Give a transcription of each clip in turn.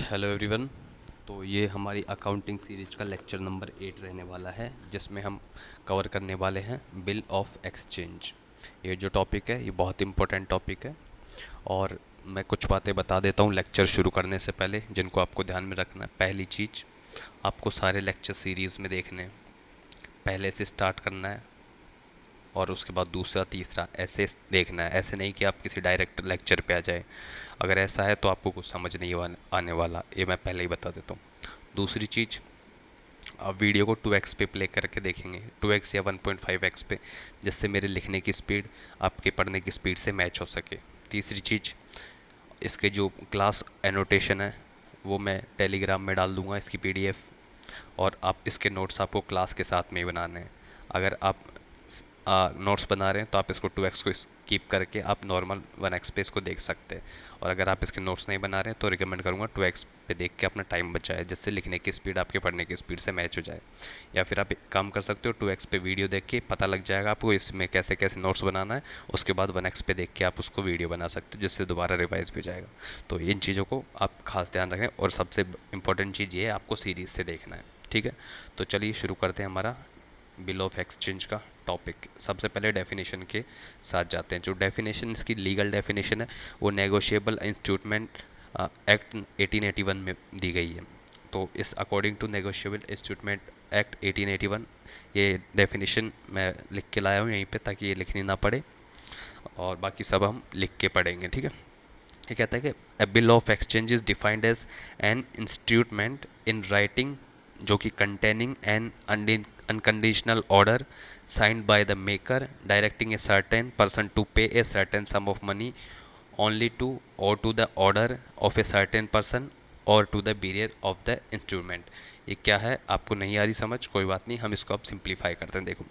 Hello everyone. तो ये हमारी अकाउंटिंग सीरीज का लेक्चर नंबर 8 रहने वाला है, जिसमें हम कवर करने वाले हैं बिल ऑफ एक्सचेंज। ये जो टॉपिक है ये बहुत इंपॉर्टेंट टॉपिक है, और मैं कुछ बातें बता देता हूँ लेक्चर शुरू करने से पहले, जिनको आपको ध्यान में रखना है। पहली चीज़, आपको सारे लेक्चर सीरीज़ में देखने हैं, पहले से स्टार्ट करना है, और उसके बाद दूसरा तीसरा ऐसे देखना है। ऐसे नहीं कि आप किसी डायरेक्ट लेक्चर पे आ जाए। अगर ऐसा है तो आपको कुछ समझ नहीं आने वाला, ये मैं पहले ही बता देता हूँ। दूसरी चीज़, आप वीडियो को 2x पे प्ले करके देखेंगे, 2x या 1.5x पे, जिससे मेरे लिखने की स्पीड आपके पढ़ने की स्पीड से मैच हो सके। तीसरी चीज़, इसके जो क्लास एनोटेशन है वो मैं टेलीग्राम में डाल दूंगा, इसकी पीडीएफ, और आप इसके नोट्स आपको क्लास के साथ में ही बनाने हैं। अगर आप नोट्स बना रहे हैं तो आप इसको 2x को स्किप करके आप नॉर्मल 1x पे इसको देख सकते हैं। और अगर आप इसके नोट्स नहीं बना रहे हैं तो रिकमेंड करूँगा 2x पे देख के अपना टाइम बचाए, जिससे लिखने की स्पीड आपके पढ़ने की स्पीड से मैच हो जाए। या फिर आप एक काम कर सकते हो, 2x पे वीडियो देख के पता लग जाएगा आपको इसमें कैसे कैसे नोट्स बनाना है, उसके बाद 1x पे देख के आप उसको वीडियो बना सकते हो, जिससे दोबारा रिवाइज भी हो जाएगा। तो इन चीज़ों को आप खास ध्यान रखें, और सबसे इंपॉर्टेंट चीज़ ये है, आपको सीरीज से देखना है। ठीक है, तो चलिए शुरू करते हैं हमारा बिल ऑफ एक्सचेंज का टॉपिक। सबसे पहले डेफिनेशन के साथ जाते हैं। जो डेफिनेशन इसकी लीगल डेफिनेशन है वो नेगोशिएबल इंस्ट्रूमेंट एक्ट 1881 में दी गई है। तो इस according to negotiable instrument act 1881, ये डेफिनेशन मैं लिख के लाया हूँ यहीं पे, ताकि ये लिखनी ना पड़े, और बाकी सब हम लिख के पढ़ेंगे। ठीक है, ये कहता है कि a bill of exchange is defined as an instrument in writing, जो कि containing an unconditional order signed by the maker directing a certain person to pay a certain sum of money only to और to the order of a certain person और to the bearer of the instrument. ये क्या है, आपको नहीं आ रही समझ, कोई बात नहीं, हम इसको अब सिंप्लीफाई करते हैं। देखो,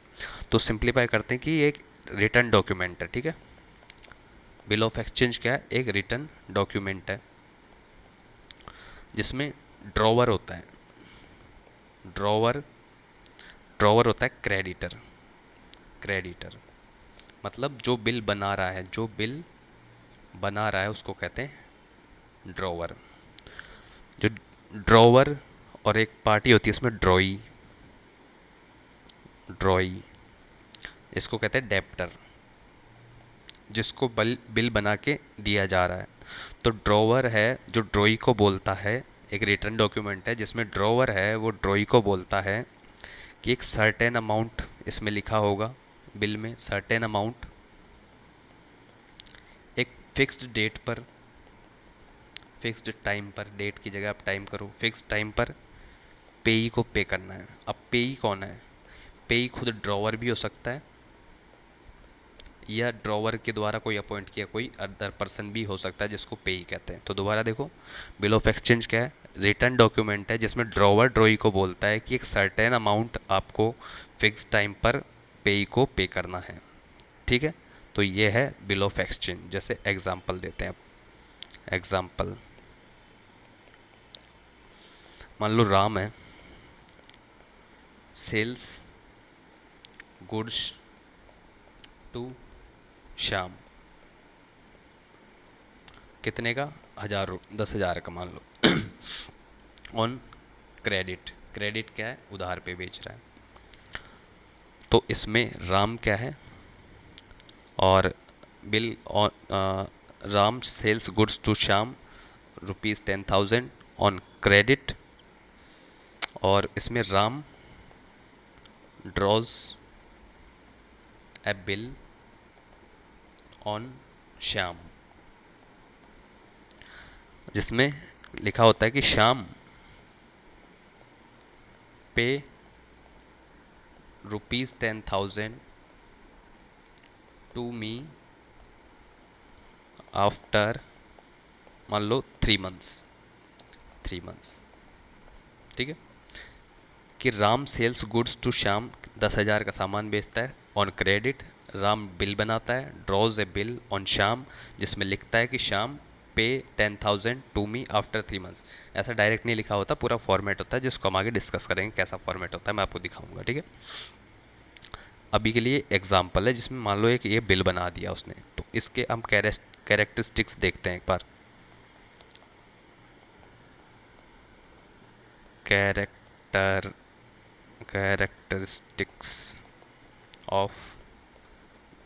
तो सिंप्लीफाई करते हैं कि ये एक रिटर्न डॉक्यूमेंट है। ठीक है, बिल ऑफ एक्सचेंज क्या है, एक रिटर्न डॉक्यूमेंट है जिसमें ड्रॉवर होता है। ड्रॉवर ड्रॉवर होता है क्रेडिटर। क्रेडिटर मतलब जो बिल बना रहा है, जो बिल बना रहा है उसको कहते हैं ड्रॉवर। जो ड्रॉवर और एक पार्टी होती है इसमें ड्रॉई। ड्रॉई इसको कहते हैं डेप्टर, जिसको बिल बना के दिया जा रहा है। तो ड्रॉवर है जो ड्रॉई को बोलता है, एक रिटर्न डॉक्यूमेंट है जिसमें ड्रॉवर है वो ड्रॉई को बोलता है कि एक सर्टेन अमाउंट इसमें लिखा होगा, बिल में सर्टेन अमाउंट एक फिक्स्ड डेट पर, फिक्स्ड टाइम पर, डेट की जगह आप टाइम करो, फिक्स्ड टाइम पर पेई को पे करना है। अब पेई कौन है? पेई खुद ड्रॉवर भी हो सकता है, या ड्रॉवर के द्वारा कोई अपॉइंट किया कोई अदर पर्सन भी हो सकता है, जिसको पेई कहते हैं। तो दोबारा देखो, बिल ऑफ एक्सचेंज क्या है? रिटर्न डॉक्यूमेंट है जिसमें ड्रॉवर ड्रॉई को बोलता है कि एक सर्टेन अमाउंट आपको फिक्स टाइम पर पेई को पे करना है। ठीक है, तो ये है बिल ऑफ एक्सचेंज। जैसे एग्जांपल देते हैं अब। एग्जांपल, मान लो राम है, सेल्स गुड्स टू श्याम। कितने का? 10,000 का मान लो। On credit. क्रेडिट क्या है? उधार पे बेच रहा है। तो इसमें राम क्या है, और bill on Ram sells goods to Shyam ₹10,000 on credit, और इसमें Ram draws a bill on Shyam, जिसमें लिखा होता है कि Shyam pay ₹10,000 to me after, मान लो 3 मंथ्स। 3 मंथ्स, ठीक है, कि Ram sells goods to Shyam 10,000 का सामान बेचता है ऑन क्रेडिट। राम बिल बनाता है, draws a bill on Shyam, जिसमें लिखता है कि Shyam pay 10,000 to me after 3 months. ऐसा डायरेक्ट नहीं लिखा होता, पूरा फॉर्मेट होता है, जिसको हम आगे डिस्कस करेंगे कैसा फॉर्मेट होता है, मैं आपको दिखाऊंगा। ठीक है, अभी के लिए एग्जाम्पल है जिसमें मान लो एक ये बिल बना दिया उसने, तो इसके हम कैरेक्टरिस्टिक्स देखते हैं एक बार। Character characteristics of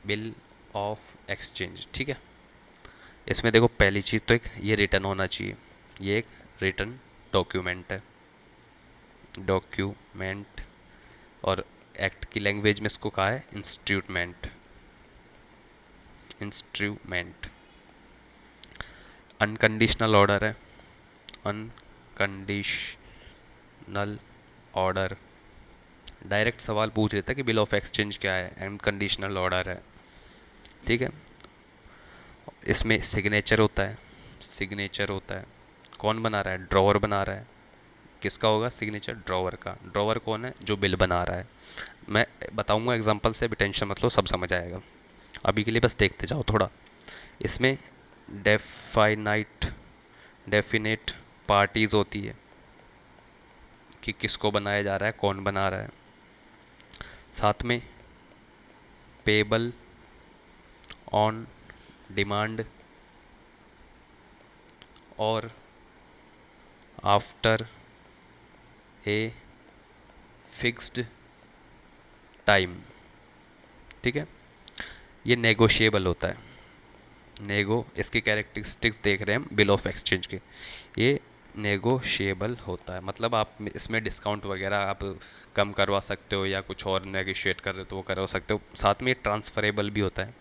bill of exchange. ठीक है, इसमें देखो पहली चीज़ तो एक ये रिटर्न होना चाहिए, ये एक रिटर्न डॉक्यूमेंट है, डॉक्यूमेंट। और एक्ट की लैंग्वेज में इसको कहा है इंस्ट्रूमेंट, इंस्ट्रूमेंट। अनकंडीशनल ऑर्डर है, अनकंडीशनल ऑर्डर। डायरेक्ट सवाल पूछ लेता है कि बिल ऑफ एक्सचेंज क्या है, अनकंडीशनल ऑर्डर है। ठीक है, इसमें सिग्नेचर होता है, सिग्नेचर होता है। कौन बना रहा है? ड्रॉवर बना रहा है। किसका होगा सिग्नेचर? ड्रॉवर का। ड्रॉवर कौन है? जो बिल बना रहा है। मैं बताऊंगा एग्जांपल से, भी टेंशन मत लो, सब समझ आएगा। अभी के लिए बस देखते जाओ थोड़ा। इसमें डेफाइनाइट डेफिनेट पार्टीज होती है कि किसको बनाया जा रहा है, कौन बना रहा है। साथ में पेबल ऑन डिमांड और आफ्टर ए फिक्स्ड टाइम। ठीक है, ये नेगोशिएबल होता है। इसकी कैरेक्टरिस्टिक्स देख रहे हैं हम बिल ऑफ एक्सचेंज के, ये नेगोशिएबल होता है। मतलब आप इसमें डिस्काउंट वगैरह आप कम करवा सकते हो या कुछ और नेगोशिएट कर रहे हो तो वो करवा सकते हो। साथ में ये ट्रांसफरेबल भी होता है,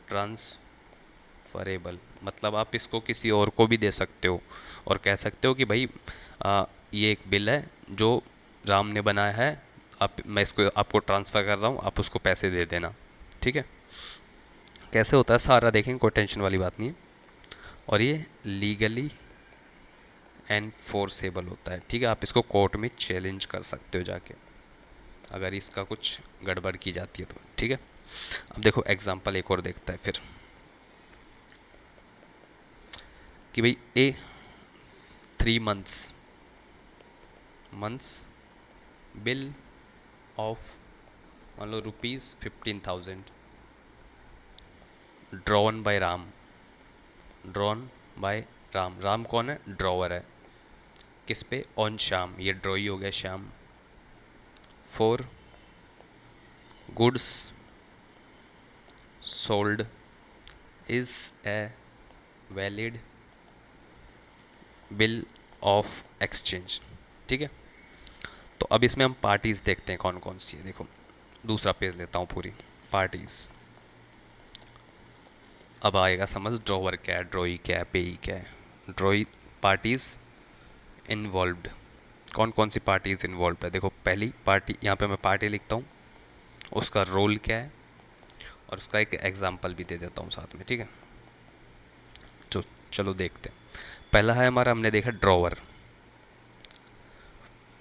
ट्रांसफरेबल मतलब आप इसको किसी और को भी दे सकते हो और कह सकते हो कि भाई ये एक बिल है जो राम ने बनाया है, मैं इसको आपको ट्रांसफ़र कर रहा हूँ, आप उसको पैसे दे देना। ठीक है, कैसे होता है सारा देखेंगे, कोई टेंशन वाली बात नहीं है। और ये लीगली एनफोर्सेबल होता है। ठीक है, आप इसको कोर्ट में चैलेंज कर सकते हो जाके, अगर इसका कुछ गड़बड़ की जाती है तो। ठीक है, अब देखो एग्जांपल एक और देखता है फिर कि भाई ए 3 मंथ्स बिल ऑफ मान लो ₹15,000 drawn by Ram, drawn by Ram. Ram कौन है? ड्रॉवर है। किस पे? ऑन श्याम, ये ड्रॉई हो गया Shyam. For goods sold is a valid bill of exchange. ठीक है, तो अब इसमें हम पार्टीज देखते हैं कौन कौन सी है। देखो दूसरा पेज लेता हूँ पूरी पार्टीज, अब आएगा समझ। ड्रॉवर क्या है, ड्रॉई क्या है, पेई क्या है। ड्रॉई पार्टीज इन्वॉल्व्ड, कौन कौन सी पार्टीज इन्वॉल्व है। देखो पहली पार्टी, यहाँ पे मैं पार्टी लिखता हूँ, उसका रोल क्या है और उसका एक एग्जाम्पल भी दे देता हूँ साथ में। ठीक है, तो चलो देखते हैं। पहला है हमारा, हमने देखा ड्रॉवर।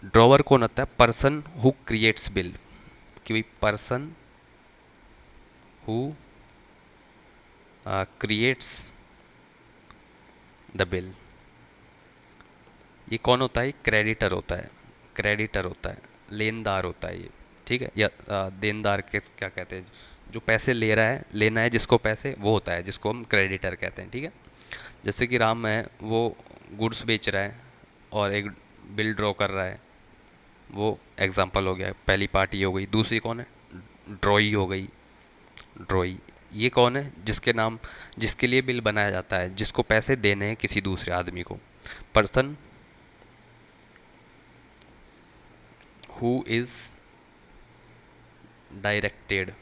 ड्रॉवर कौन होता है? पर्सन हु क्रिएट्स बिल, कि भाई person who creates the bill. ये कौन होता है? क्रेडिटर होता है, क्रेडिटर होता है, लेनदार होता है ये। ठीक है, या देनदार के क्या कहते हैं, जो पैसे ले रहा है, लेना है जिसको पैसे, वो होता है जिसको हम क्रेडिटर कहते हैं। ठीक है, जैसे कि राम है, वो गुड्स बेच रहा है और एक बिल ड्रॉ कर रहा है, वो एग्जांपल हो गया, पहली पार्टी हो गई। दूसरी कौन है? ड्रॉई हो गई, ड्रॉई। ये कौन है? जिसके नाम, जिसके लिए बिल बनाया जाता है, जिसको पैसे देने हैं किसी दूसरे आदमी को। Person who is directed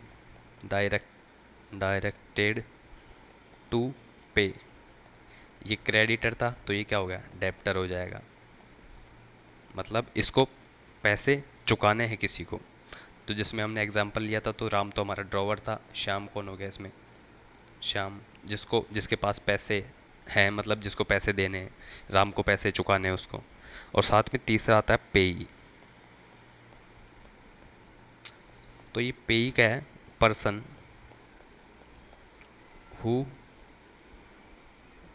directed to pay. ये क्रेडिटर था तो ये क्या हो गया? डेप्टर हो जाएगा। मतलब इसको पैसे चुकाने हैं किसी को। तो जिसमें हमने एग्जांपल लिया था, तो राम तो हमारा ड्रॉवर था, श्याम कौन हो गया इसमें? श्याम, जिसको, जिसके पास पैसे हैं, मतलब जिसको पैसे देने हैं, राम को पैसे चुकाने हैं उसको। और साथ में तीसरा आता है पेई। तो ये पेई क्या है? Person who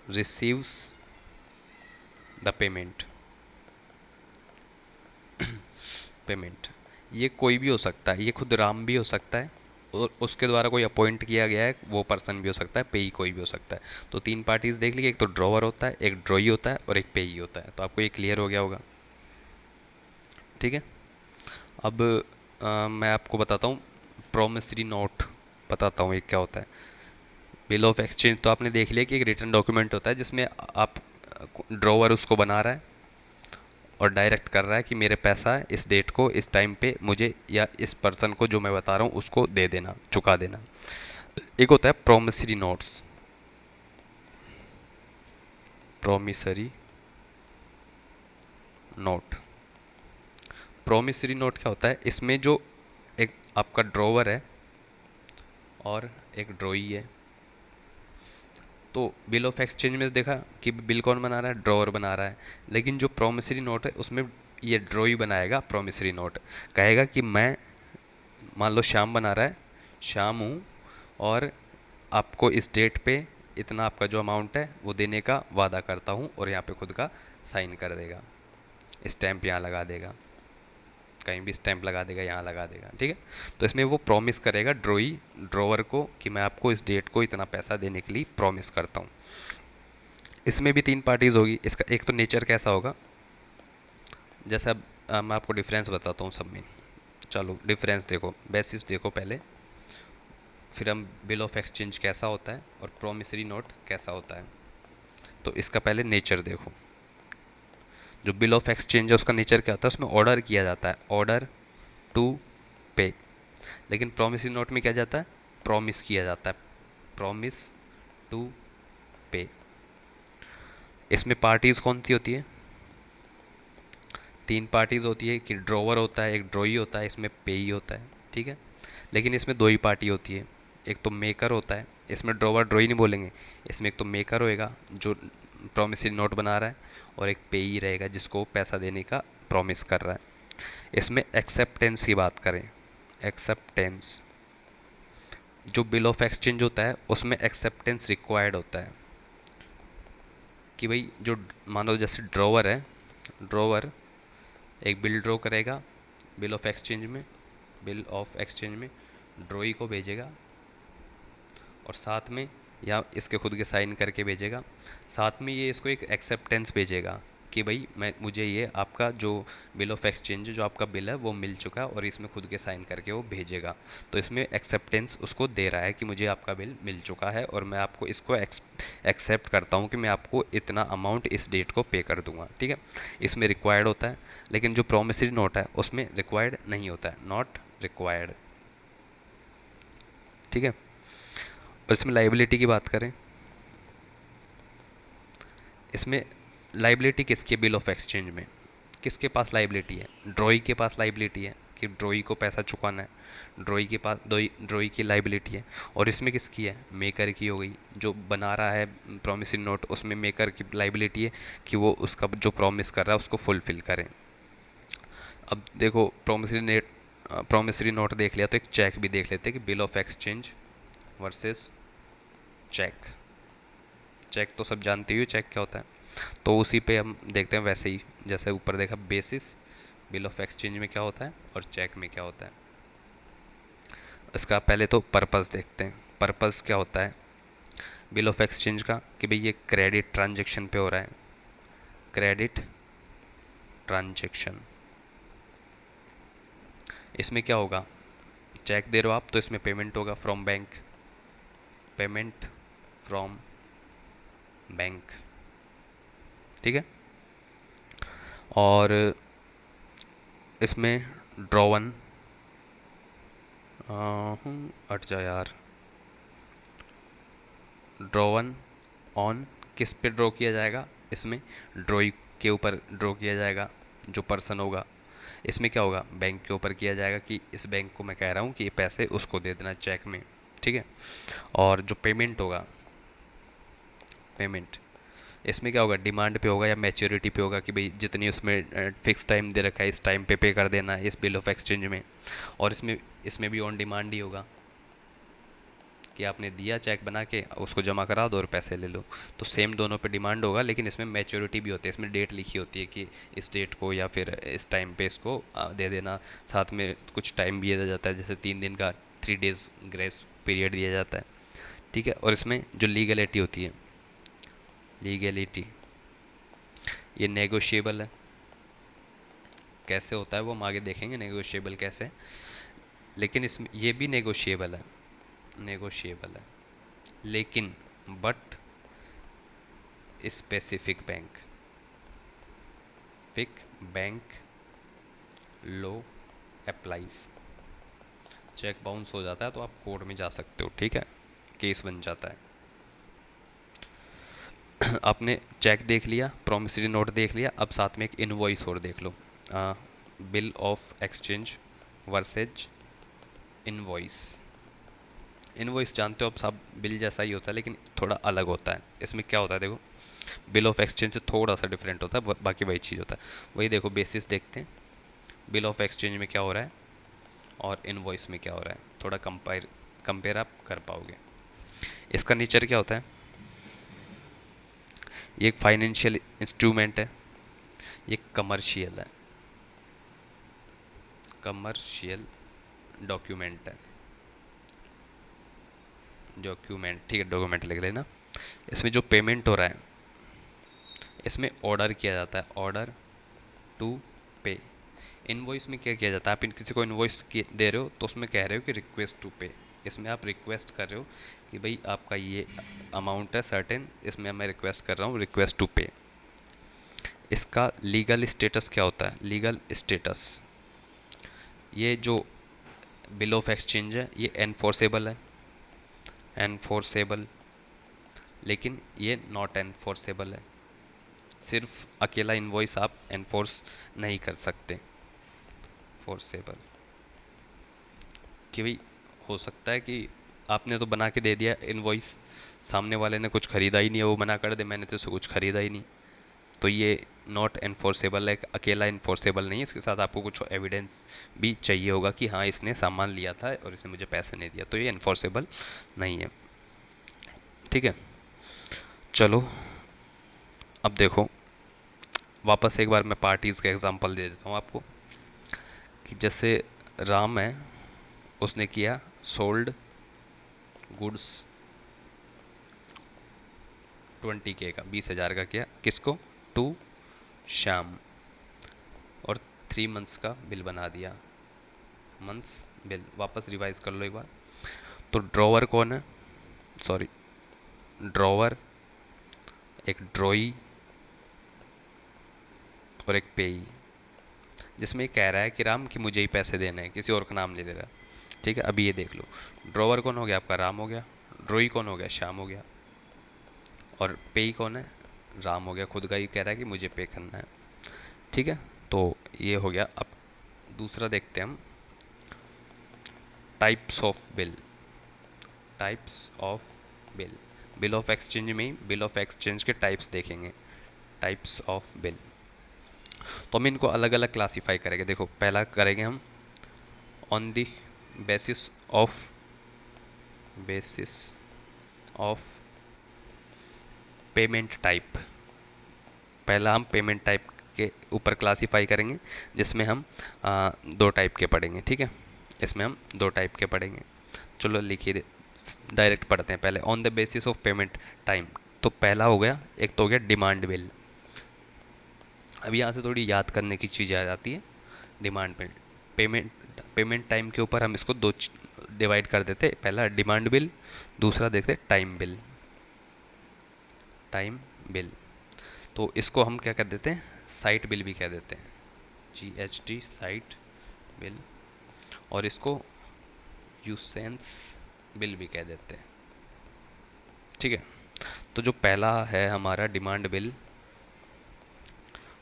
receives the payment. Payment ये कोई भी हो सकता है, ये खुद राम भी हो सकता है और उसके द्वारा कोई अपॉइंट किया गया है वो पर्सन भी हो सकता है, पेई कोई भी हो सकता है। तो 3 पार्टीज देख लीजिए, एक तो ड्रॉवर होता है, एक ड्रॉई होता है और एक पेई होता है। तो आपको ये क्लियर हो गया होगा। ठीक है। अब मैं आपको बताता हूँ प्रोमिसरी नोट, बताता हूँ ये क्या होता है। बिल ऑफ एक्सचेंज तो आपने देख लिया कि एक रिटर्न डॉक्यूमेंट होता है जिसमें आप ड्रॉवर उसको बना रहा है और डायरेक्ट कर रहा है कि मेरे पैसा है इस डेट को इस टाइम पे मुझे या इस पर्सन को जो मैं बता रहा हूँ उसको दे देना, चुका देना। एक होता है promissory notes, promissory note. Promissory note क्या होता है, इसमें जो एक आपका ड्रॉवर है और एक ड्रॉई है, तो बिल ऑफ एक्सचेंज में देखा कि बिल कौन बना रहा है, ड्रॉवर बना रहा है। लेकिन जो प्रोमिसरी नोट है उसमें ये ड्रॉई बनाएगा प्रोमिसरी नोट, कहेगा कि मैं, मान लो श्याम बना रहा है, श्याम हूँ और आपको इस डेट पे इतना आपका जो अमाउंट है वो देने का वादा करता हूँ, और यहाँ पे खुद का साइन कर देगा, स्टैंप यहाँ लगा देगा, कहीं भी स्टैंप लगा देगा, यहाँ लगा देगा, ठीक है। तो इसमें वो प्रॉमिस करेगा ड्रॉई ड्रॉवर को कि मैं आपको इस डेट को इतना पैसा देने के लिए प्रॉमिस करता हूँ। इसमें भी तीन पार्टीज होगी। इसका एक तो नेचर कैसा होगा, जैसे अब मैं आपको डिफरेंस बताता हूँ सब में। चलो डिफरेंस देखो, बेसिस देखो पहले, फिर हम बिल ऑफ एक्सचेंज कैसा होता है और प्रोमिसरी नोट कैसा होता है। तो इसका पहले नेचर देखो। जो बिल ऑफ एक्सचेंज है उसका नेचर क्या होता है, उसमें ऑर्डर किया जाता है, ऑर्डर टू पे। लेकिन प्रोमिसरी नोट में क्या जाता है, प्रॉमिस किया जाता है, प्रॉमिस टू पे। इसमें पार्टीज कौन सी होती है, तीन पार्टीज होती है कि ड्रॉवर होता है, एक ड्रॉई होता है, इसमें पे ही होता है, ठीक है। लेकिन इसमें दो ही पार्टी होती है, एक तो मेकर होता है, इसमें ड्रॉवर ड्रॉई नहीं बोलेंगे, इसमें एक तो मेकर होएगा जो प्रॉमिसरी नोट बना रहा है, और एक पे ही रहेगा जिसको पैसा देने का प्रॉमिस कर रहा है। इसमें एक्सेप्टेंस की बात करें, एक्सेप्टेंस, जो बिल ऑफ एक्सचेंज होता है उसमें एक्सेप्टेंस रिक्वायर्ड होता है कि भाई जो, मानो जैसे ड्रॉवर है, ड्रॉवर एक बिल ड्रॉ करेगा बिल ऑफ एक्सचेंज में, बिल ऑफ एक्सचेंज में ड्रॉई को भेजेगा और साथ में, या इसके खुद के साइन करके भेजेगा, साथ में ये इसको एक एक्सेप्टेंस भेजेगा कि भाई मैं, मुझे ये आपका जो बिल ऑफ एक्सचेंज जो आपका बिल है वो मिल चुका है, और इसमें खुद के साइन करके वो भेजेगा। तो इसमें एक्सेप्टेंस उसको दे रहा है कि मुझे आपका बिल मिल चुका है और मैं आपको इसको एक्सेप्ट करता हूँ कि मैं आपको इतना अमाउंट इस डेट को पे कर दूंगा, ठीक है। इसमें रिक्वायर्ड होता है, लेकिन जो प्रोमिसरी नोट है उसमें रिक्वायर्ड नहीं होता है, नॉट रिक्वायर्ड, ठीक है। और इसमें लाइबिलिटी की बात करें, इसमें लाइबिलिटी किसकी है, बिल ऑफ एक्सचेंज में किसके पास लाइबिलिटी है, ड्रॉई के पास लाइबिलिटी है कि ड्रॉई को पैसा चुकाना है, ड्रॉई के पास ड्रॉई की लाइबिलिटी है। और इसमें किसकी है, मेकर की हो गई, जो बना रहा है प्रॉमिसरी नोट उसमें मेकर की लाइबिलिटी है कि वो उसका जो प्रॉमिस कर रहा है उसको फुलफिल करें। अब देखो प्रॉमिसरी नोट देख लिया, तो एक चेक भी देख लेते हैं कि bill of exchange versus cheque. Cheque तो सब जानते हो चेक क्या होता है, तो उसी पे हम देखते हैं वैसे ही, जैसे ऊपर देखा बेसिस, बिल ऑफ एक्सचेंज में क्या होता है और चेक में क्या होता है। इसका पहले तो पर्पस देखते हैं, पर्पस क्या होता है बिल ऑफ एक्सचेंज का, कि भाई ये क्रेडिट ट्रांजेक्शन पे हो रहा है, क्रेडिट ट्रांजेक्शन। इसमें क्या होगा, चेक दे रहे हो आप तो इसमें पेमेंट होगा from bank, payment from bank, ठीक है। और इसमें ड्रॉवन, हट जा यार, ड्रॉवन ऑन किस पे ड्रॉ किया जाएगा, इसमें ड्रॉई के ऊपर ड्रॉ किया जाएगा, जो पर्सन होगा। इसमें क्या होगा, बैंक के ऊपर किया जाएगा कि इस बैंक को मैं कह रहा हूँ कि ये पैसे उसको दे देना चेक में, ठीक है। और जो पेमेंट होगा, पेमेंट इसमें क्या होगा, डिमांड पे होगा या मैच्योरिटी पे होगा कि भाई जितनी उसमें फिक्स टाइम दे रखा है इस टाइम पे कर देना है इस बिल ऑफ एक्सचेंज में। और इसमें इसमें भी ऑन डिमांड ही होगा कि आपने दिया चेक बना के, उसको जमा करा दो और पैसे ले लो। तो सेम दोनों पे डिमांड होगा, लेकिन इसमें मैच्योरिटी भी होती है, इसमें डेट लिखी होती है कि इस डेट को या फिर इस टाइम पे इसको दे देना। साथ में कुछ टाइम भी दिया जाता है, जैसे 3 दिन का 3 डेज ग्रेस पीरियड दिया जाता है, ठीक है। और इसमें जो लीगलिटी होती है, लीगलिटी ये नेगोशिएबल है, कैसे होता है वो हम आगे देखेंगे, नेगोशिएबल कैसे है। लेकिन इसमें ये भी नेगोशिएबल है, नेगोशिएबल है, लेकिन बट स्पेसिफिक बैंक, फिक बैंक लो अप्लाइज। चेक बाउंस हो जाता है तो आप कोर्ट में जा सकते हो, ठीक है, केस बन जाता है। आपने चेक देख लिया, प्रॉमिसरी नोट देख लिया, अब साथ में एक इनवॉइस और देख लो। Bill of exchange versus invoice. Invoice जानते हो आप सब, बिल जैसा ही होता है लेकिन थोड़ा अलग होता है। इसमें क्या होता है देखो, बिल ऑफ एक्सचेंज से थोड़ा सा डिफरेंट होता है, बाकी वही चीज़ होता है। वही देखो, बेसिस देखते हैं बिल ऑफ एक्सचेंज में क्या हो रहा है और इनवॉइस में क्या हो रहा है, थोड़ा कंपेयर आप कर पाओगे। इसका नेचर क्या होता है, ये एक फाइनेंशियल इंस्ट्रूमेंट है, ये कमर्शियल है, कमर्शियल डॉक्यूमेंट है, डॉक्यूमेंट, ठीक है, डॉक्यूमेंट लिख लेना। इसमें जो पेमेंट हो रहा है, इसमें ऑर्डर किया जाता है, ऑर्डर टू पे। इनवॉइस में क्या किया जाता है, आप किसी को इनवॉइस दे रहे हो तो उसमें कह रहे हो कि रिक्वेस्ट टू पे। इसमें आप रिक्वेस्ट कर रहे हो कि भाई आपका ये अमाउंट है सर्टेन, इसमें मैं रिक्वेस्ट कर रहा हूँ रिक्वेस्ट टू पे। इसका लीगल स्टेटस क्या होता है, लीगल स्टेटस, ये जो बिल ऑफ एक्सचेंज है ये एनफोर्सेबल है, एनफोर्सेबल, लेकिन ये नॉट एनफोर्सेबल है। सिर्फ अकेला इनवॉइस आप एनफोर्स नहीं कर सकते, फोर्सेबल, कि भाई हो सकता है कि आपने तो बना के दे दिया इनवॉइस, सामने वाले ने कुछ खरीदा ही नहीं है, वो मना कर दे मैंने तो उससे कुछ खरीदा ही नहीं, तो ये नॉट एनफोर्सेबल है, अकेला इन्फोर्सेबल नहीं है। इसके साथ आपको कुछ एविडेंस भी चाहिए होगा कि हाँ इसने सामान लिया था और इसने मुझे पैसे नहीं दिया, तो ये एनफोर्सेबल नहीं है, ठीक है। चलो अब देखो, वापस एक बार मैं पार्टीज़ का एग्जांपल दे देता हूँ आपको, कि जैसे राम है, उसने किया सोल्ड गुड्स 20K का, 20,000 का किया, किसको, टू श्याम, और 3 मंथ्स का बिल बना दिया, मंथ्स बिल। वापस रिवाइज कर लो एक बार। तो ड्रॉवर कौन है, सॉरी, ड्रॉवर, एक ड्रॉई और एक पेई, जिसमें कह रहा है कि राम कि मुझे ही पैसे देने हैं, किसी और का नाम नहीं दे रहा, ठीक है। अभी ये देख लो, ड्रॉवर कौन हो गया आपका, राम हो गया, ड्रॉई कौन हो गया, श्याम हो गया, और पेई कौन है, राम हो गया, खुद का ही कह रहा है कि मुझे पे करना है, ठीक है। तो ये हो गया। अब दूसरा देखते हैं हम, types of bill, types of bill, bill of exchange में बिल ऑफ एक्सचेंज के टाइप्स देखेंगे, टाइप्स ऑफ बिल। तो हम इनको अलग अलग क्लासीफाई करेंगे। देखो पहला करेंगे हम on the basis of, basis of payment type. पहला हम पेमेंट टाइप के ऊपर क्लासीफाई करेंगे, जिसमें हम 2 टाइप के पढ़ेंगे, ठीक है। इसमें हम 2 टाइप के पढ़ेंगे। चलो लिखिए, डायरेक्ट पढ़ते हैं। पहले on the basis of payment time, तो पहला हो गया, एक तो हो गया डिमांड बिल। अब यहाँ से थोड़ी याद करने की चीज़ आ जाती है। Demand bill, payment, payment time के ऊपर हम इसको 2 डिवाइड कर देते, पहला डिमांड बिल, दूसरा देखते टाइम बिल, टाइम बिल। तो इसको हम क्या कर देते हैं, साइट बिल भी कह देते हैं, GHT साइट बिल, और इसको यूसेंस बिल भी कह देते हैं, ठीक है। तो जो पहला है हमारा डिमांड बिल,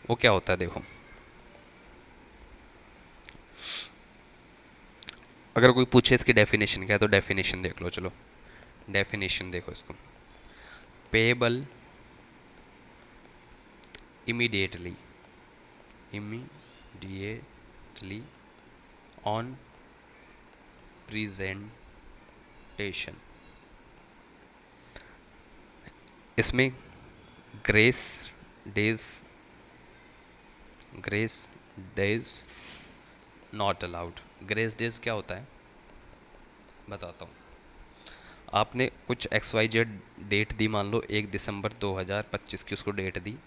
वो क्या होता है देखो, अगर कोई पूछे इसकी डेफिनेशन क्या है तो डेफिनेशन देख लो। चलो डेफिनेशन देखो इसको, payable immediately, immediately on presentation. इसमें grace days, grace days not allowed. Grace days क्या होता है बताता हूँ। आपने कुछ XYZ डेट दी, मान लो 1 दिसंबर 2025 की उसको डेट दी,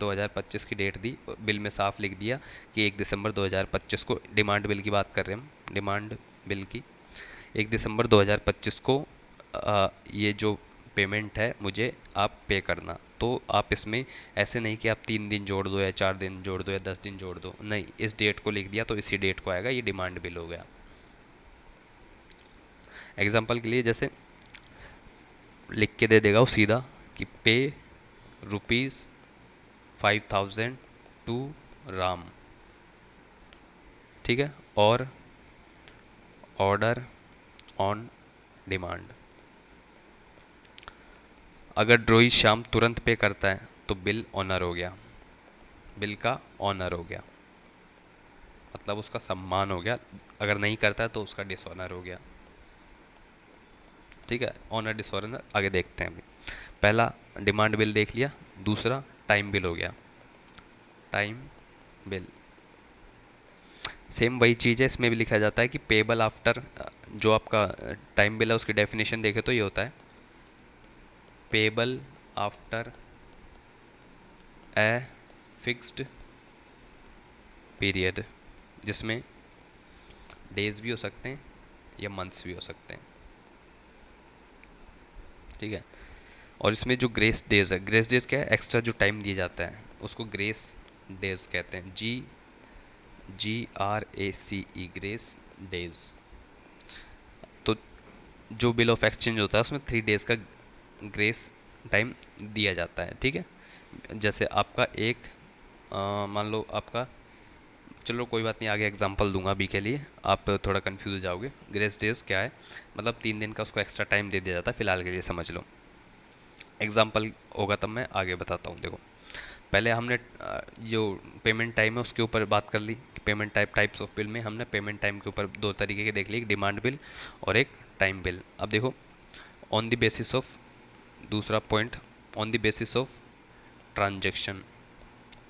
2025 की डेट दी, बिल में साफ लिख दिया कि 1 दिसंबर 2025 को, डिमांड बिल की बात कर रहे हैं हम, डिमांड बिल की, 1 दिसंबर 2025 को ये जो पेमेंट है मुझे आप पे करना। तो आप इसमें ऐसे नहीं कि आप 3 दिन जोड़ दो या 4 दिन जोड़ दो या 10 दिन जोड़ दो, नहीं, इस डेट को लिख दिया तो इसी डेट को आएगा, ये डिमांड बिल हो गया। एग्जाम्पल के लिए जैसे लिख के दे देगा वो सीधा कि पे ₹5000 टू राम, ठीक है, और ऑर्डर ऑन डिमांड। अगर रोहित शाम तुरंत पे करता है तो बिल ऑनर हो गया, बिल का ऑनर हो गया, मतलब उसका सम्मान हो गया। अगर नहीं करता है तो उसका डिसऑनर हो गया, ठीक है। ऑनर डिसऑनर आगे देखते हैं अभी। पहला डिमांड बिल देख लिया, दूसरा टाइम बिल हो गया। टाइम बिल सेम वही चीज़ है, इसमें भी लिखा जाता है कि पेबल आफ्टर, जो आपका टाइम बिल है उसकी डेफिनेशन देखे तो ये होता है payable after a fixed period, जिसमें डेज भी हो सकते हैं या मंथ्स भी हो सकते हैं, ठीक है। और इसमें जो ग्रेस डेज है, ग्रेस डेज क्या है, एक्स्ट्रा जो टाइम दिया जाता है उसको ग्रेस डेज कहते हैं, GRACE, ग्रेस डेज। तो जो बिल ऑफ एक्सचेंज होता है उसमें 3 डेज का ग्रेस टाइम दिया जाता है, ठीक है। जैसे आपका एक मान लो आपका, चलो कोई बात नहीं, आगे एग्जांपल दूंगा, अभी के लिए आप थोड़ा कंफ्यूज हो जाओगे। ग्रेस डेज क्या है, मतलब 3 दिन का उसको एक्स्ट्रा टाइम दे दिया जाता है, फिलहाल के लिए समझ लो। एग्जांपल होगा तब मैं आगे बताता हूँ। देखो पहले हमने जो पेमेंट टाइम है उसके ऊपर बात कर ली कि पेमेंट टाइप्स ऑफ बिल में हमने पेमेंट टाइम के ऊपर 2 तरीके के देख लिए, एक डिमांड बिल और एक टाइम बिल। अब देखो ऑन द बेसिस ऑफ, दूसरा point, on the basis of transaction,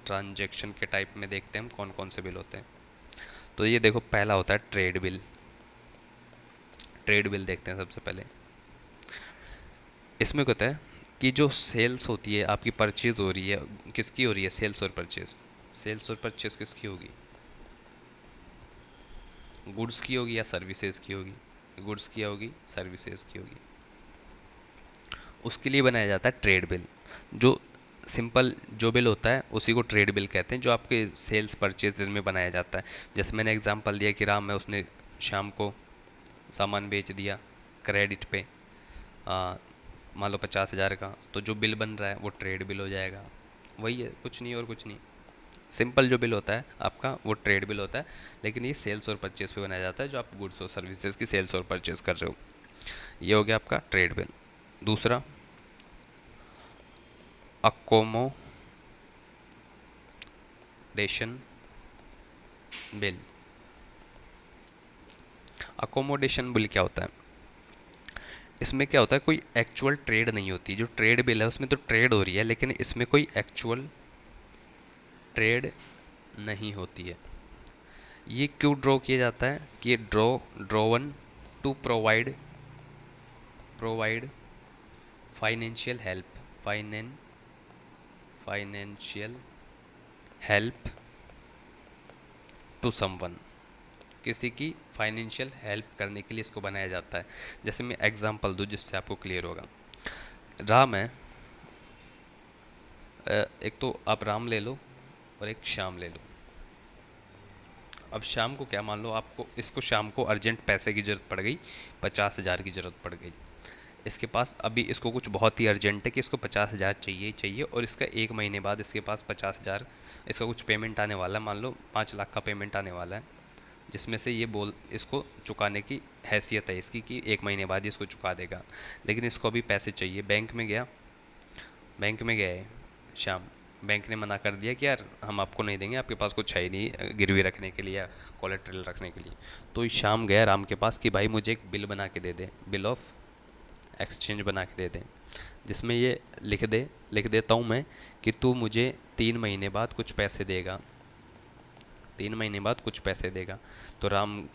transaction के टाइप में देखते हैं हम कौन कौन से बिल होते हैं। तो ये देखो पहला होता है ट्रेड बिल। ट्रेड बिल देखते हैं सबसे पहले। इसमें क्या होता है कि जो सेल्स होती है आपकी, परचेज हो रही है, किसकी हो रही है, सेल्स और परचेज। सेल्स और परचेज किसकी होगी, गुड्स की होगी या सर्विसेज की होगी, गुड्स की होगी, सर्विसेज की होगी। उसके लिए बनाया जाता है ट्रेड बिल। जो सिंपल जो बिल होता है उसी को ट्रेड बिल कहते हैं, जो आपके सेल्स परचेज में बनाया जाता है। जैसे मैंने एग्जांपल दिया कि राम है, उसने शाम को सामान बेच दिया क्रेडिट पे, मान लो 50,000 का, तो जो बिल बन रहा है वो ट्रेड बिल हो जाएगा। वही है, कुछ नहीं और कुछ नहीं। सिंपल जो बिल होता है आपका वो ट्रेड बिल होता है, लेकिन ये सेल्स और परचेज पे बनाया जाता है, जो आप गुड्स और सर्विसेज की सेल्स और परचेज कर रहे हो। ये हो गया आपका ट्रेड बिल। दूसरा अकोमोडेशन बिल। अकोमोडेशन बिल क्या होता है, इसमें क्या होता है, कोई एक्चुअल ट्रेड नहीं होती। जो ट्रेड बिल है उसमें तो ट्रेड हो रही है, लेकिन इसमें कोई एक्चुअल ट्रेड नहीं होती है। ये क्यों ड्रॉ किया जाता है कि ये drawn to provide financial help, financial help to someone, किसी की फाइनेंशियल हेल्प करने के लिए इसको बनाया जाता है। जैसे मैं एग्जांपल दूं जिससे आपको क्लियर होगा। राम है, एक तो आप राम ले लो और एक श्याम ले लो। अब शाम को क्या, मान लो आपको, इसको शाम को अर्जेंट पैसे की ज़रूरत पड़ गई, 50,000 की ज़रूरत पड़ गई इसके पास। अभी इसको कुछ बहुत ही अर्जेंट है कि इसको 50,000 चाहिए ही चाहिए, और इसका 1 महीने बाद इसके पास 50,000, इसका कुछ पेमेंट आने वाला है, मान लो 5 लाख का पेमेंट आने वाला है, जिसमें से ये इसको चुकाने की हैसियत है इसकी कि 1 महीने बाद इसको चुका देगा। लेकिन इसको अभी पैसे चाहिए, बैंक में गया, बैंक में गया है शाम, बैंक ने मना कर दिया कि यार हम आपको नहीं देंगे, आपके पास कुछ है ही नहीं गिरवी रखने के लिए या कोलेट्रल रखने के लिए। तो शाम गया राम के पास कि भाई मुझे एक बिल बना के दे दे, बिल ऑफ एक्सचेंज बना के दे दे, जिसमें ये लिख देता हूँ मैं कि तू मुझे 3 महीने बाद कुछ पैसे देगा, 3 महीने बाद कुछ पैसे देगा। तो राम,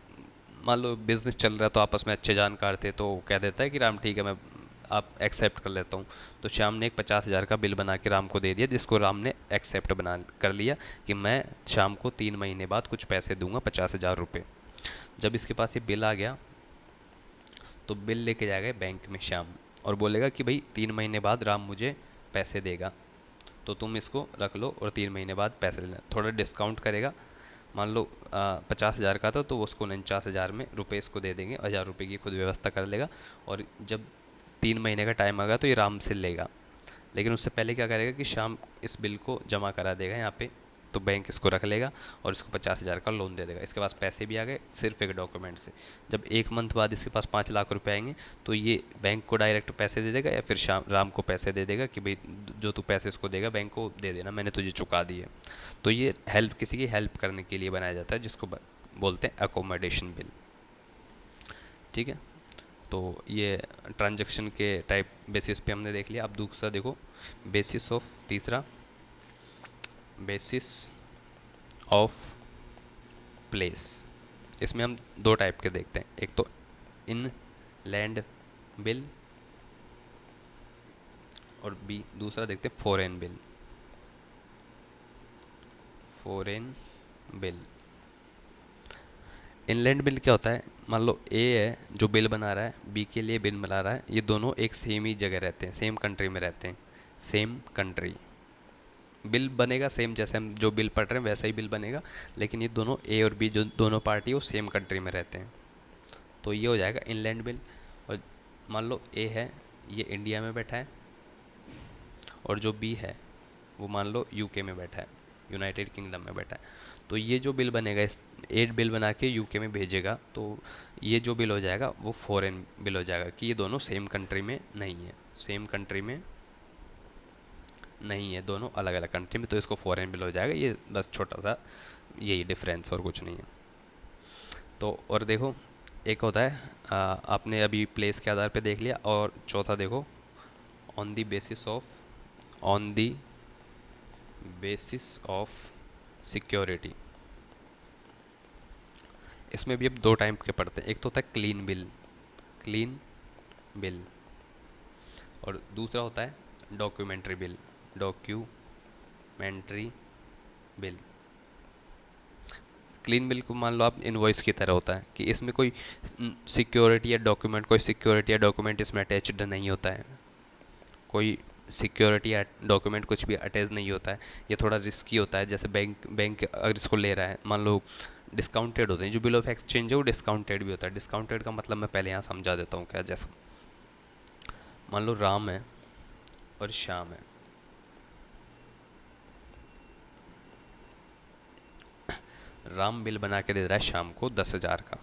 मान लो बिजनेस चल रहा है तो आपस में अच्छे जानकार थे, तो कह देता है कि राम ठीक है मैं आप एक्सेप्ट कर लेता हूँ। तो श्याम ने एक 50,000 का बिल बना के राम को दे दिया, जिसको राम ने एक्सेप्ट बना कर लिया कि मैं श्याम को 3 महीने बाद कुछ पैसे दूंगा, 50,000 रुपये। जब इसके पास ये बिल आ गया तो बिल लेके जाएगा बैंक में श्याम, और बोलेगा कि भाई 3 महीने बाद राम मुझे पैसे देगा, तो तुम इसको रख लो और 3 महीने बाद पैसे लेना। थोड़ा डिस्काउंट करेगा, मान लो 50,000 का था तो वो उसको 49,000 में रुपये इसको दे देंगे, 1,000 रुपये की खुद व्यवस्था कर लेगा। और जब 3 महीने का टाइम आएगा तो ये राम से लेगा, लेकिन उससे पहले क्या करेगा कि शाम इस बिल को जमा करा देगा यहाँ पे, तो बैंक इसको रख लेगा और इसको 50,000 का लोन दे देगा। इसके पास पैसे भी आ गए सिर्फ एक डॉक्यूमेंट से। जब 1 मंथ बाद इसके पास 5 लाख रुपए आएंगे तो ये बैंक को डायरेक्ट पैसे दे देगा या फिर शाम राम को पैसे दे देगा कि भाई जो तू पैसे इसको देगा बैंक को दे देना, मैंने तुझे चुका दिए। तो ये हेल्प, किसी की हेल्प करने के लिए बनाया जाता है, जिसको बोलते हैं अकोमोडेशन बिल। ठीक है, तो ये ट्रांजैक्शन के टाइप बेसिस पे हमने देख लिया। अब दूसरा देखो, बेसिस ऑफ, तीसरा बेसिस ऑफ प्लेस। इसमें हम दो टाइप के देखते हैं, एक तो इन लैंड बिल और बी दूसरा देखते हैं foreign bill. Foreign bill, inland bill क्या होता है, मान लो ए है जो बिल बना रहा है, बी के लिए बिल बना रहा है, ये दोनों एक सेम ही जगह रहते हैं, सेम कंट्री में रहते हैं, सेम कंट्री। बिल बनेगा सेम, जैसे हम जो बिल पढ़ रहे हैं वैसा ही बिल बनेगा, लेकिन ये दोनों ए और बी जो दोनों पार्टी वो सेम कंट्री में रहते हैं, तो ये हो जाएगा इनलैंड बिल। और मान लो ए है, ये इंडिया में बैठा है, और जो बी है वो मान लो यूके में बैठा है, यूनाइटेड किंगडम में बैठा है। तो ये जो बिल बनेगा, इस एड बिल बना के यूके में भेजेगा, तो ये जो बिल हो जाएगा वो फॉरेन बिल हो जाएगा, कि ये दोनों सेम कंट्री में नहीं है, सेम कंट्री में नहीं है, दोनों अलग अलग कंट्री में, तो इसको फॉरेन बिल हो जाएगा। ये बस छोटा सा यही डिफरेंस, और कुछ नहीं है। तो और देखो, एक होता है आपने अभी प्लेस के आधार पे देख लिया, और चौथा देखो on the basis of, on the basis of security. इसमें भी अब दो टाइप के पढ़ते हैं, एक तो होता है क्लीन बिल, क्लीन बिल, और दूसरा होता है documentary bill, documentary bill. Clean bill को मान लो आप इनवॉइस की तरह होता है, कि इसमें कोई सिक्योरिटी या डॉक्यूमेंट, कोई सिक्योरिटी या डॉक्यूमेंट इसमें अटैच्ड नहीं होता है, कोई सिक्योरिटी या डॉक्यूमेंट कुछ भी अटैच नहीं होता है। ये थोड़ा रिस्की होता है, जैसे बैंक अगर इसको ले रहा है, मान लो डिस्काउंटेड होते हैं, जो बिल ऑफ एक्सचेंज है वो डिस्काउंटेड भी होता है। डिस्काउंटेड का मतलब मैं पहले यहाँ समझा देता हूँ क्या। जैसे मान लो राम है और श्याम है, राम बिल बना के दे रहा है श्याम को 10,000 का,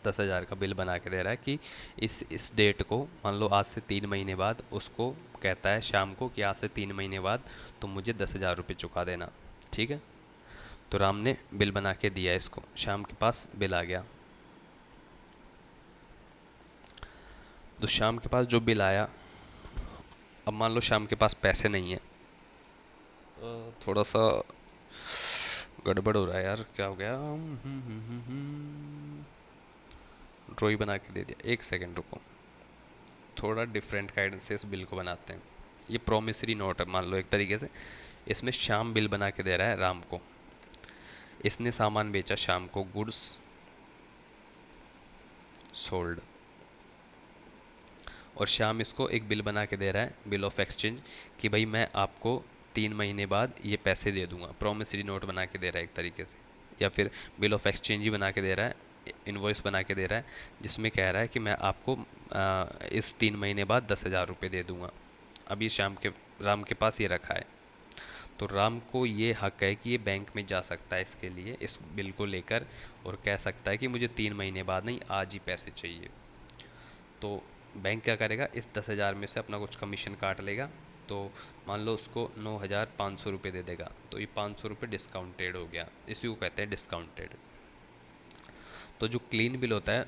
10,000 का बिल बना के दे रहा है कि इस डेट को, मान लो आज से 3 महीने बाद, उसको कहता है शाम को कि आज से 3 महीने बाद तुम मुझे 10,000 रुपये चुका देना। ठीक है, तो राम ने बिल बना के दिया इसको, शाम के पास बिल आ गया। तो शाम के पास जो बिल आया, अब मान लो शाम के पास पैसे नहीं है, थोड़ा सा गड़बड़ हो रहा है यार, क्या हो गया, ड्रॉइंग बना के दे दिया, एक सेकंड रुको, थोड़ा डिफरेंट काइंड से इस बिल को बनाते हैं। ये प्रोमिसरी नोट है मान लो एक तरीके से, इसमें श्याम बिल बना के दे रहा है राम को, इसने सामान बेचा शाम को, गुड्स सोल्ड, और श्याम इसको एक बिल बना के दे रहा है, बिल ऑफ एक्सचेंज, कि भाई मैं आपको 3 महीने बाद ये पैसे दे दूंगा। प्रोमिसरी नोट बना के दे रहा है एक तरीके से, या फिर बिल ऑफ एक्सचेंज ही बना के दे रहा है, इनवॉइस बना के दे रहा है, जिसमें कह रहा है कि मैं आपको इस 3 महीने बाद 10,000 रुपये दे दूंगा। अभी राम के पास ये रखा है, तो राम को ये हक है कि ये बैंक में जा सकता है इसके लिए, इस बिल को लेकर, और कह सकता है कि मुझे 3 महीने बाद नहीं, आज ही पैसे चाहिए। तो बैंक क्या करेगा, इस 10,000 में से अपना कुछ कमीशन काट लेगा, तो मान लो उसको 9,500 रुपये दे देगा, तो ये 500 रुपये डिस्काउंटेड हो गया, इसी को कहते हैं डिस्काउंटेड। तो जो क्लीन बिल होता है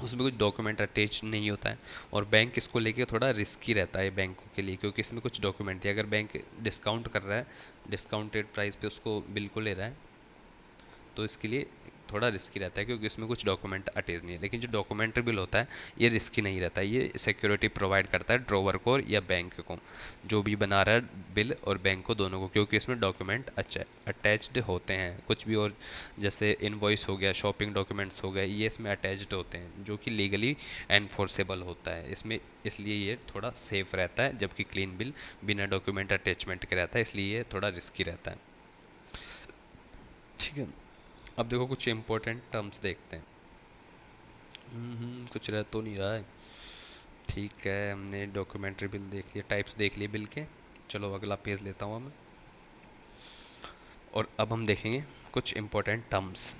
उसमें कुछ डॉक्यूमेंट अटैच नहीं होता है, और बैंक इसको लेके थोड़ा रिस्की रहता है बैंकों के लिए, क्योंकि इसमें कुछ डॉक्यूमेंट है, अगर बैंक डिस्काउंट कर रहा है, डिस्काउंटेड प्राइस पे उसको बिल को ले रहा है, तो इसके लिए थोड़ा रिस्की रहता है क्योंकि इसमें कुछ डॉक्यूमेंट अटैच नहीं है। लेकिन जो डॉक्यूमेंट्री बिल होता है ये रिस्की नहीं रहता है, ये सिक्योरिटी प्रोवाइड करता है ड्रॉवर को या बैंक को, जो भी बना रहा है बिल और बैंक को, दोनों को, क्योंकि इसमें डॉक्यूमेंट अटैच्ड होते हैं कुछ भी। और जैसे इनवॉइस हो गया, शॉपिंग डॉक्यूमेंट्स हो गए, ये इसमें अटैच्ड होते हैं जो कि लीगली एनफोर्सेबल होता है इसमें, इसलिए ये थोड़ा सेफ रहता है। जबकि क्लीन बिल बिना डॉक्यूमेंट अटैचमेंट के रहता है, इसलिए ये थोड़ा रिस्की रहता है। ठीक है, अब देखो कुछ इंपॉर्टेंट टर्म्स देखते हैं। कुछ रह तो नहीं रहा है। ठीक है, हमने डॉक्यूमेंट्री बिल देख लिया, टाइप्स देख लिए बिल के। चलो अगला पेज लेता हूँ मैं। और अब हम देखेंगे कुछ इंपॉर्टेंट टर्म्स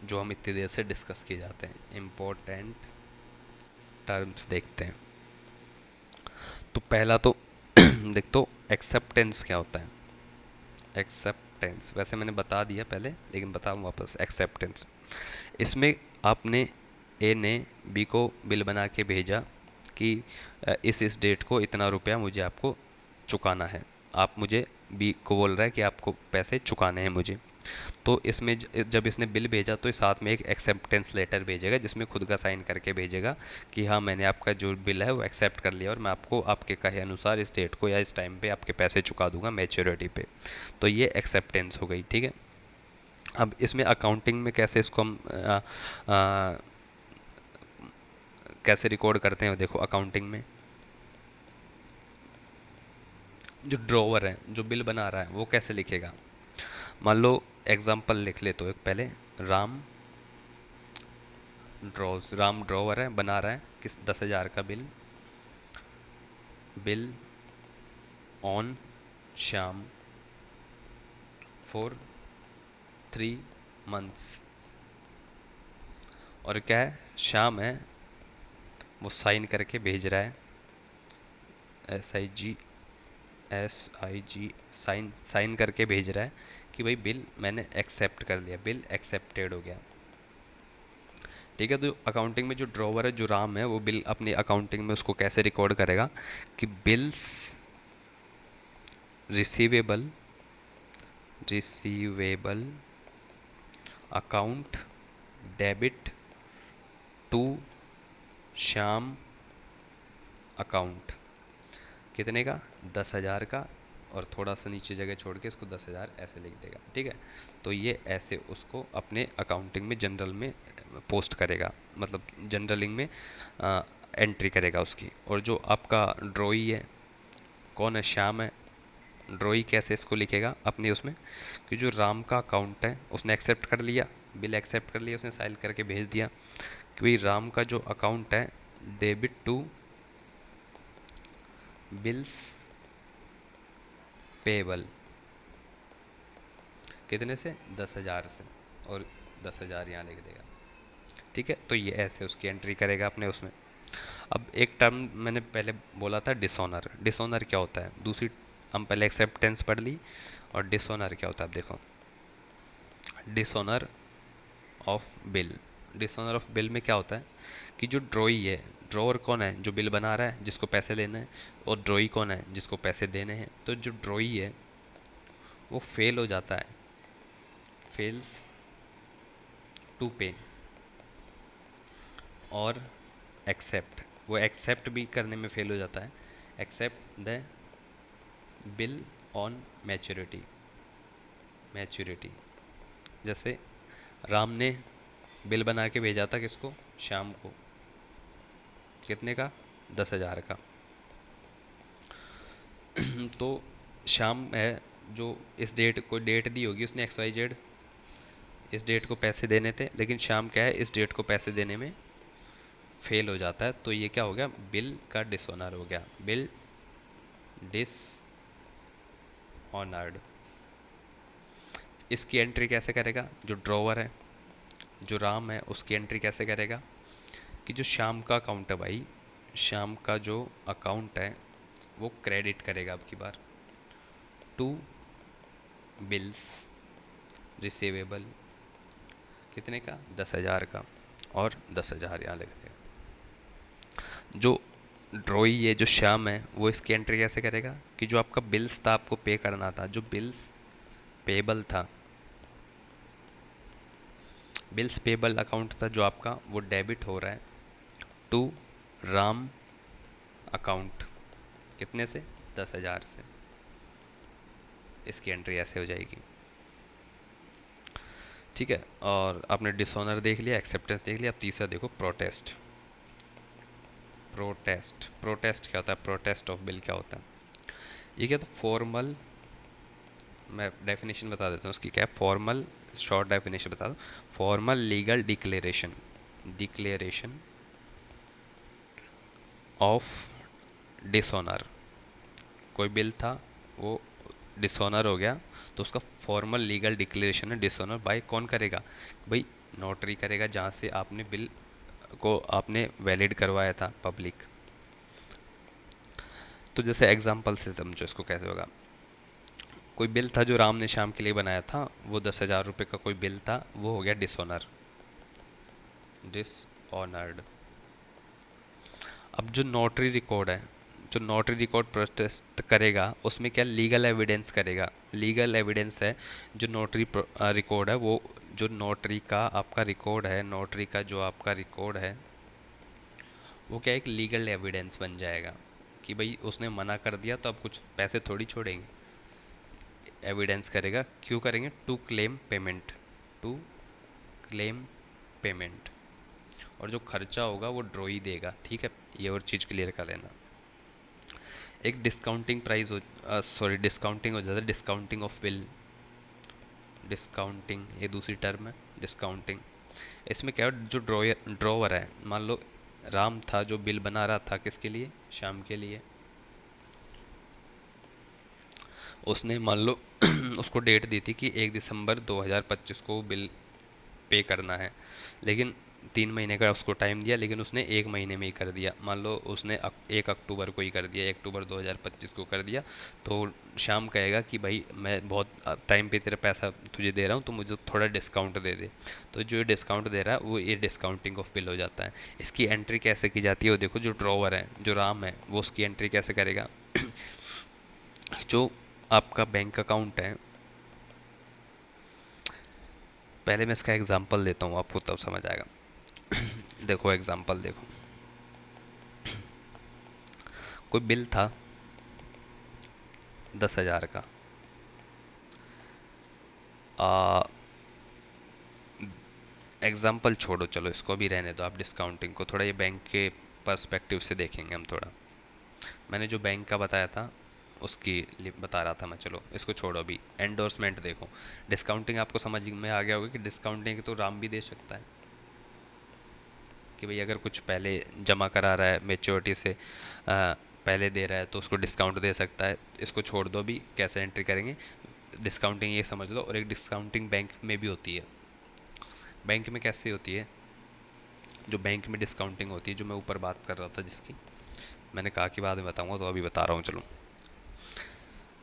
जो हम इतनी देर से डिस्कस किए जाते हैं। इंपॉर्टेंट टर्म्स देखते हैं। तो पहला तो देख तो एक्सेप्टेंस क्या होता है। एक्सेप्टेंस वैसे मैंने बता दिया पहले, लेकिन बताऊँ वापस। एक्सेप्टेंस, इसमें आपने ए ने बी को बिल बना के भेजा कि इस डेट को इतना रुपया मुझे आपको चुकाना है। आप मुझे बी को बोल रहा है कि आपको पैसे चुकाने हैं मुझे। तो इसमें जब इसने बिल भेजा तो साथ में एक एक्सेप्टेंस लेटर भेजेगा जिसमें खुद का साइन करके भेजेगा कि हाँ मैंने आपका जो बिल है वो एक्सेप्ट कर लिया और मैं आपको आपके कहे अनुसार इस डेट को या इस टाइम पे आपके पैसे चुका दूंगा मैच्योरिटी पे। तो ये एक्सेप्टेंस हो गई। ठीक है, अब इसमें अकाउंटिंग में कैसे इसको हम कैसे रिकॉर्ड करते हैं देखो। अकाउंटिंग में जो ड्रॉवर है जो बिल बना रहा है वो कैसे लिखेगा। मान लो एग्जांपल लिख ले तो एक पहले, राम राम ड्रॉवर है, बना रहा है किस 10,000 का bill. Bill on Shyam for 3 months. और क्या है, श्याम है वो साइन करके भेज रहा है, SIG साइन साइन करके भेज रहा है कि भाई बिल मैंने एक्सेप्ट कर लिया, बिल एक्सेप्टेड हो गया। ठीक है, तो अकाउंटिंग में जो ड्रॉवर है जो राम है वो बिल अपनी अकाउंटिंग में उसको कैसे रिकॉर्ड करेगा कि bills receivable account debit to Shyam account. कितने का, 10,000 का, और थोड़ा सा नीचे जगह छोड़ के इसको 10,000 ऐसे लिख देगा। ठीक है, तो ये ऐसे उसको अपने अकाउंटिंग में जनरल में पोस्ट करेगा, मतलब जनरलिंग में एंट्री करेगा उसकी। और जो आपका ड्रॉई है, कौन है, श्याम है, ड्रॉई कैसे इसको लिखेगा अपने उसमें कि जो राम का अकाउंट है उसने एक्सेप्ट कर लिया, बिल एक्सेप्ट कर लिया, उसने साइन करके भेज दिया कि भाई राम का जो अकाउंट है डेबिट टू बिल्स पेबल, कितने से, 10,000 से, और 10,000 यहाँ लिख देगा। ठीक है, तो ये ऐसे उसकी एंट्री करेगा अपने उसमें। अब एक टर्म मैंने पहले बोला था डिसऑनर। डिसऑनर क्या होता है, दूसरी हम पहले एक्सेप्टेंस पढ़ ली, और डिसऑनर क्या होता है अब देखो। Dishonour of bill, dishonour of bill में क्या होता है कि जो ड्रॉई है, ड्रॉवर कौन है, जो बिल बना रहा है जिसको पैसे लेने हैं, और ड्रॉई कौन है, जिसको पैसे देने हैं। तो जो ड्रॉई है वो फेल हो जाता है, फेल्स टू पे, और एक्सेप्ट, वो एक्सेप्ट भी करने में फेल हो जाता है, accept the bill on maturity. Maturity, जैसे राम ने बिल बना के भेजा था किसको, श्याम को, कितने का, 10,000 का। तो श्याम है जो इस डेट को डेट दी होगी उसने XYZ, इस डेट को पैसे देने थे, लेकिन श्याम क्या है इस डेट को पैसे देने में फेल हो जाता है। तो ये क्या हो गया, बिल का डिसऑनर हो गया, बिल डिसऑनर्ड। इसकी एंट्री कैसे करेगा, जो ड्रॉवर है जो राम है उसकी एंट्री कैसे करेगा कि जो श्याम का अकाउंट है भाई, श्याम का जो अकाउंट है वो क्रेडिट करेगा अब की बार टू बिल्स रिसीवेबल, कितने का, 10,000 का, और 10,000 यहाँ लिख देगा। जो ड्रॉई है जो श्याम है वो इसकी एंट्री कैसे करेगा कि जो आपका बिल्स था आपको पे करना था, जो बिल्स पेबल था बिल्स पेबल अकाउंट था जो आपका, वो डेबिट हो रहा है टू राम अकाउंट। कितने से? 10,000 से। इसकी एंट्री ऐसे हो जाएगी। ठीक है, और आपने डिसऑनर देख लिया, एक्सेप्टेंस देख लिया। अब तीसरा देखो, प्रोटेस्ट। प्रोटेस्ट क्या होता है? प्रोटेस्ट ऑफ बिल क्या होता है? ये क्या था? फॉर्मल, मैं डेफिनेशन बता देता हूँ उसकी क्या है। फॉर्मल, शॉर्ट डेफिनेशन बता दो। Formal legal declaration, declaration of dishonour. कोई बिल था, वो डिसऑनर हो गया, तो उसका फॉर्मल लीगल डिक्लेरेशन है डिसऑनर बाय कौन करेगा? भाई नोटरी करेगा, जहाँ से आपने बिल को आपने वैलिड करवाया था, पब्लिक। तो जैसे एग्जांपल से समझो इसको कैसे होगा। कोई बिल था जो राम ने श्याम के लिए बनाया था, वो 10,000 रुपये का कोई बिल था, वो हो गया डिसऑनर, डिसऑनर्ड। अब जो नोटरी रिकॉर्ड है, जो नोटरी रिकॉर्ड प्रोटेस्ट करेगा, उसमें क्या लीगल एविडेंस करेगा? लीगल एविडेंस है जो नोटरी रिकॉर्ड है, वो जो नोटरी का आपका रिकॉर्ड है, नोटरी का जो आपका रिकॉर्ड है, वो क्या एक लीगल एविडेंस बन जाएगा कि भाई उसने मना कर दिया तो अब कुछ पैसे थोड़ी छोड़ेंगे। एविडेंस करेगा, क्यों करेंगे? To claim payment, to claim payment. और जो खर्चा होगा वो ड्रॉ ही देगा। ठीक है, ये और चीज़ क्लियर कर लेना। एक डिस्काउंटिंग प्राइस हो, सॉरी डिस्काउंटिंग हो जाता है, डिस्काउंटिंग ऑफ बिल। डिस्काउंटिंग ये दूसरी टर्म है, डिस्काउंटिंग। इसमें क्या है, जो ड्रॉवर है, मान लो राम था जो बिल बना रहा था, किसके लिए? श्याम के लिए। उसने मान लो उसको डेट दी थी कि 1 दिसंबर 2025 को बिल पे करना है, लेकिन 3 महीने का उसको टाइम दिया, लेकिन उसने 1 महीने में ही कर दिया। मान लो उसने 1 अक्टूबर को ही कर दिया, 1 अक्टूबर 2025 को कर दिया। तो शाम कहेगा कि भाई मैं बहुत टाइम पे तेरा पैसा तुझे दे रहा हूँ, तो मुझे थोड़ा डिस्काउंट दे दे। तो जो डिस्काउंट दे रहा है वो ये डिस्काउंटिंग ऑफ बिल हो जाता है। इसकी एंट्री कैसे की जाती है? वो देखो, जो ड्रॉवर है, जो राम है, वो उसकी एंट्री कैसे करेगा? जो आपका बैंक अकाउंट है, पहले मैं इसका एग्जांपल देता हूँ आपको, तब समझ आएगा। देखो एग्जांपल देखो, कोई बिल था 10,000 का। एग्जांपल छोड़ो, चलो इसको भी रहने दो, आप डिस्काउंटिंग को थोड़ा ये बैंक के पर्सपेक्टिव से देखेंगे हम थोड़ा। मैंने जो बैंक का बताया था उसकी बता रहा था मैं, चलो इसको छोड़ो। अभी एंडोर्समेंट देखो। डिस्काउंटिंग आपको समझ में आ गया होगा कि डिस्काउंटिंग तो राम भी दे सकता है, कि भाई अगर कुछ पहले जमा करा रहा है मेच्योरिटी से पहले दे रहा है तो उसको डिस्काउंट दे सकता है। इसको छोड़ दो, भी कैसे एंट्री करेंगे डिस्काउंटिंग ये समझ लो। और एक डिस्काउंटिंग बैंक में भी होती है। बैंक में कैसे होती है? जो बैंक में डिस्काउंटिंग होती है, जो मैं ऊपर बात कर रहा था जिसकी, मैंने कहा कि बाद में बताऊंगा, तो अभी बता रहा हूँ चलो।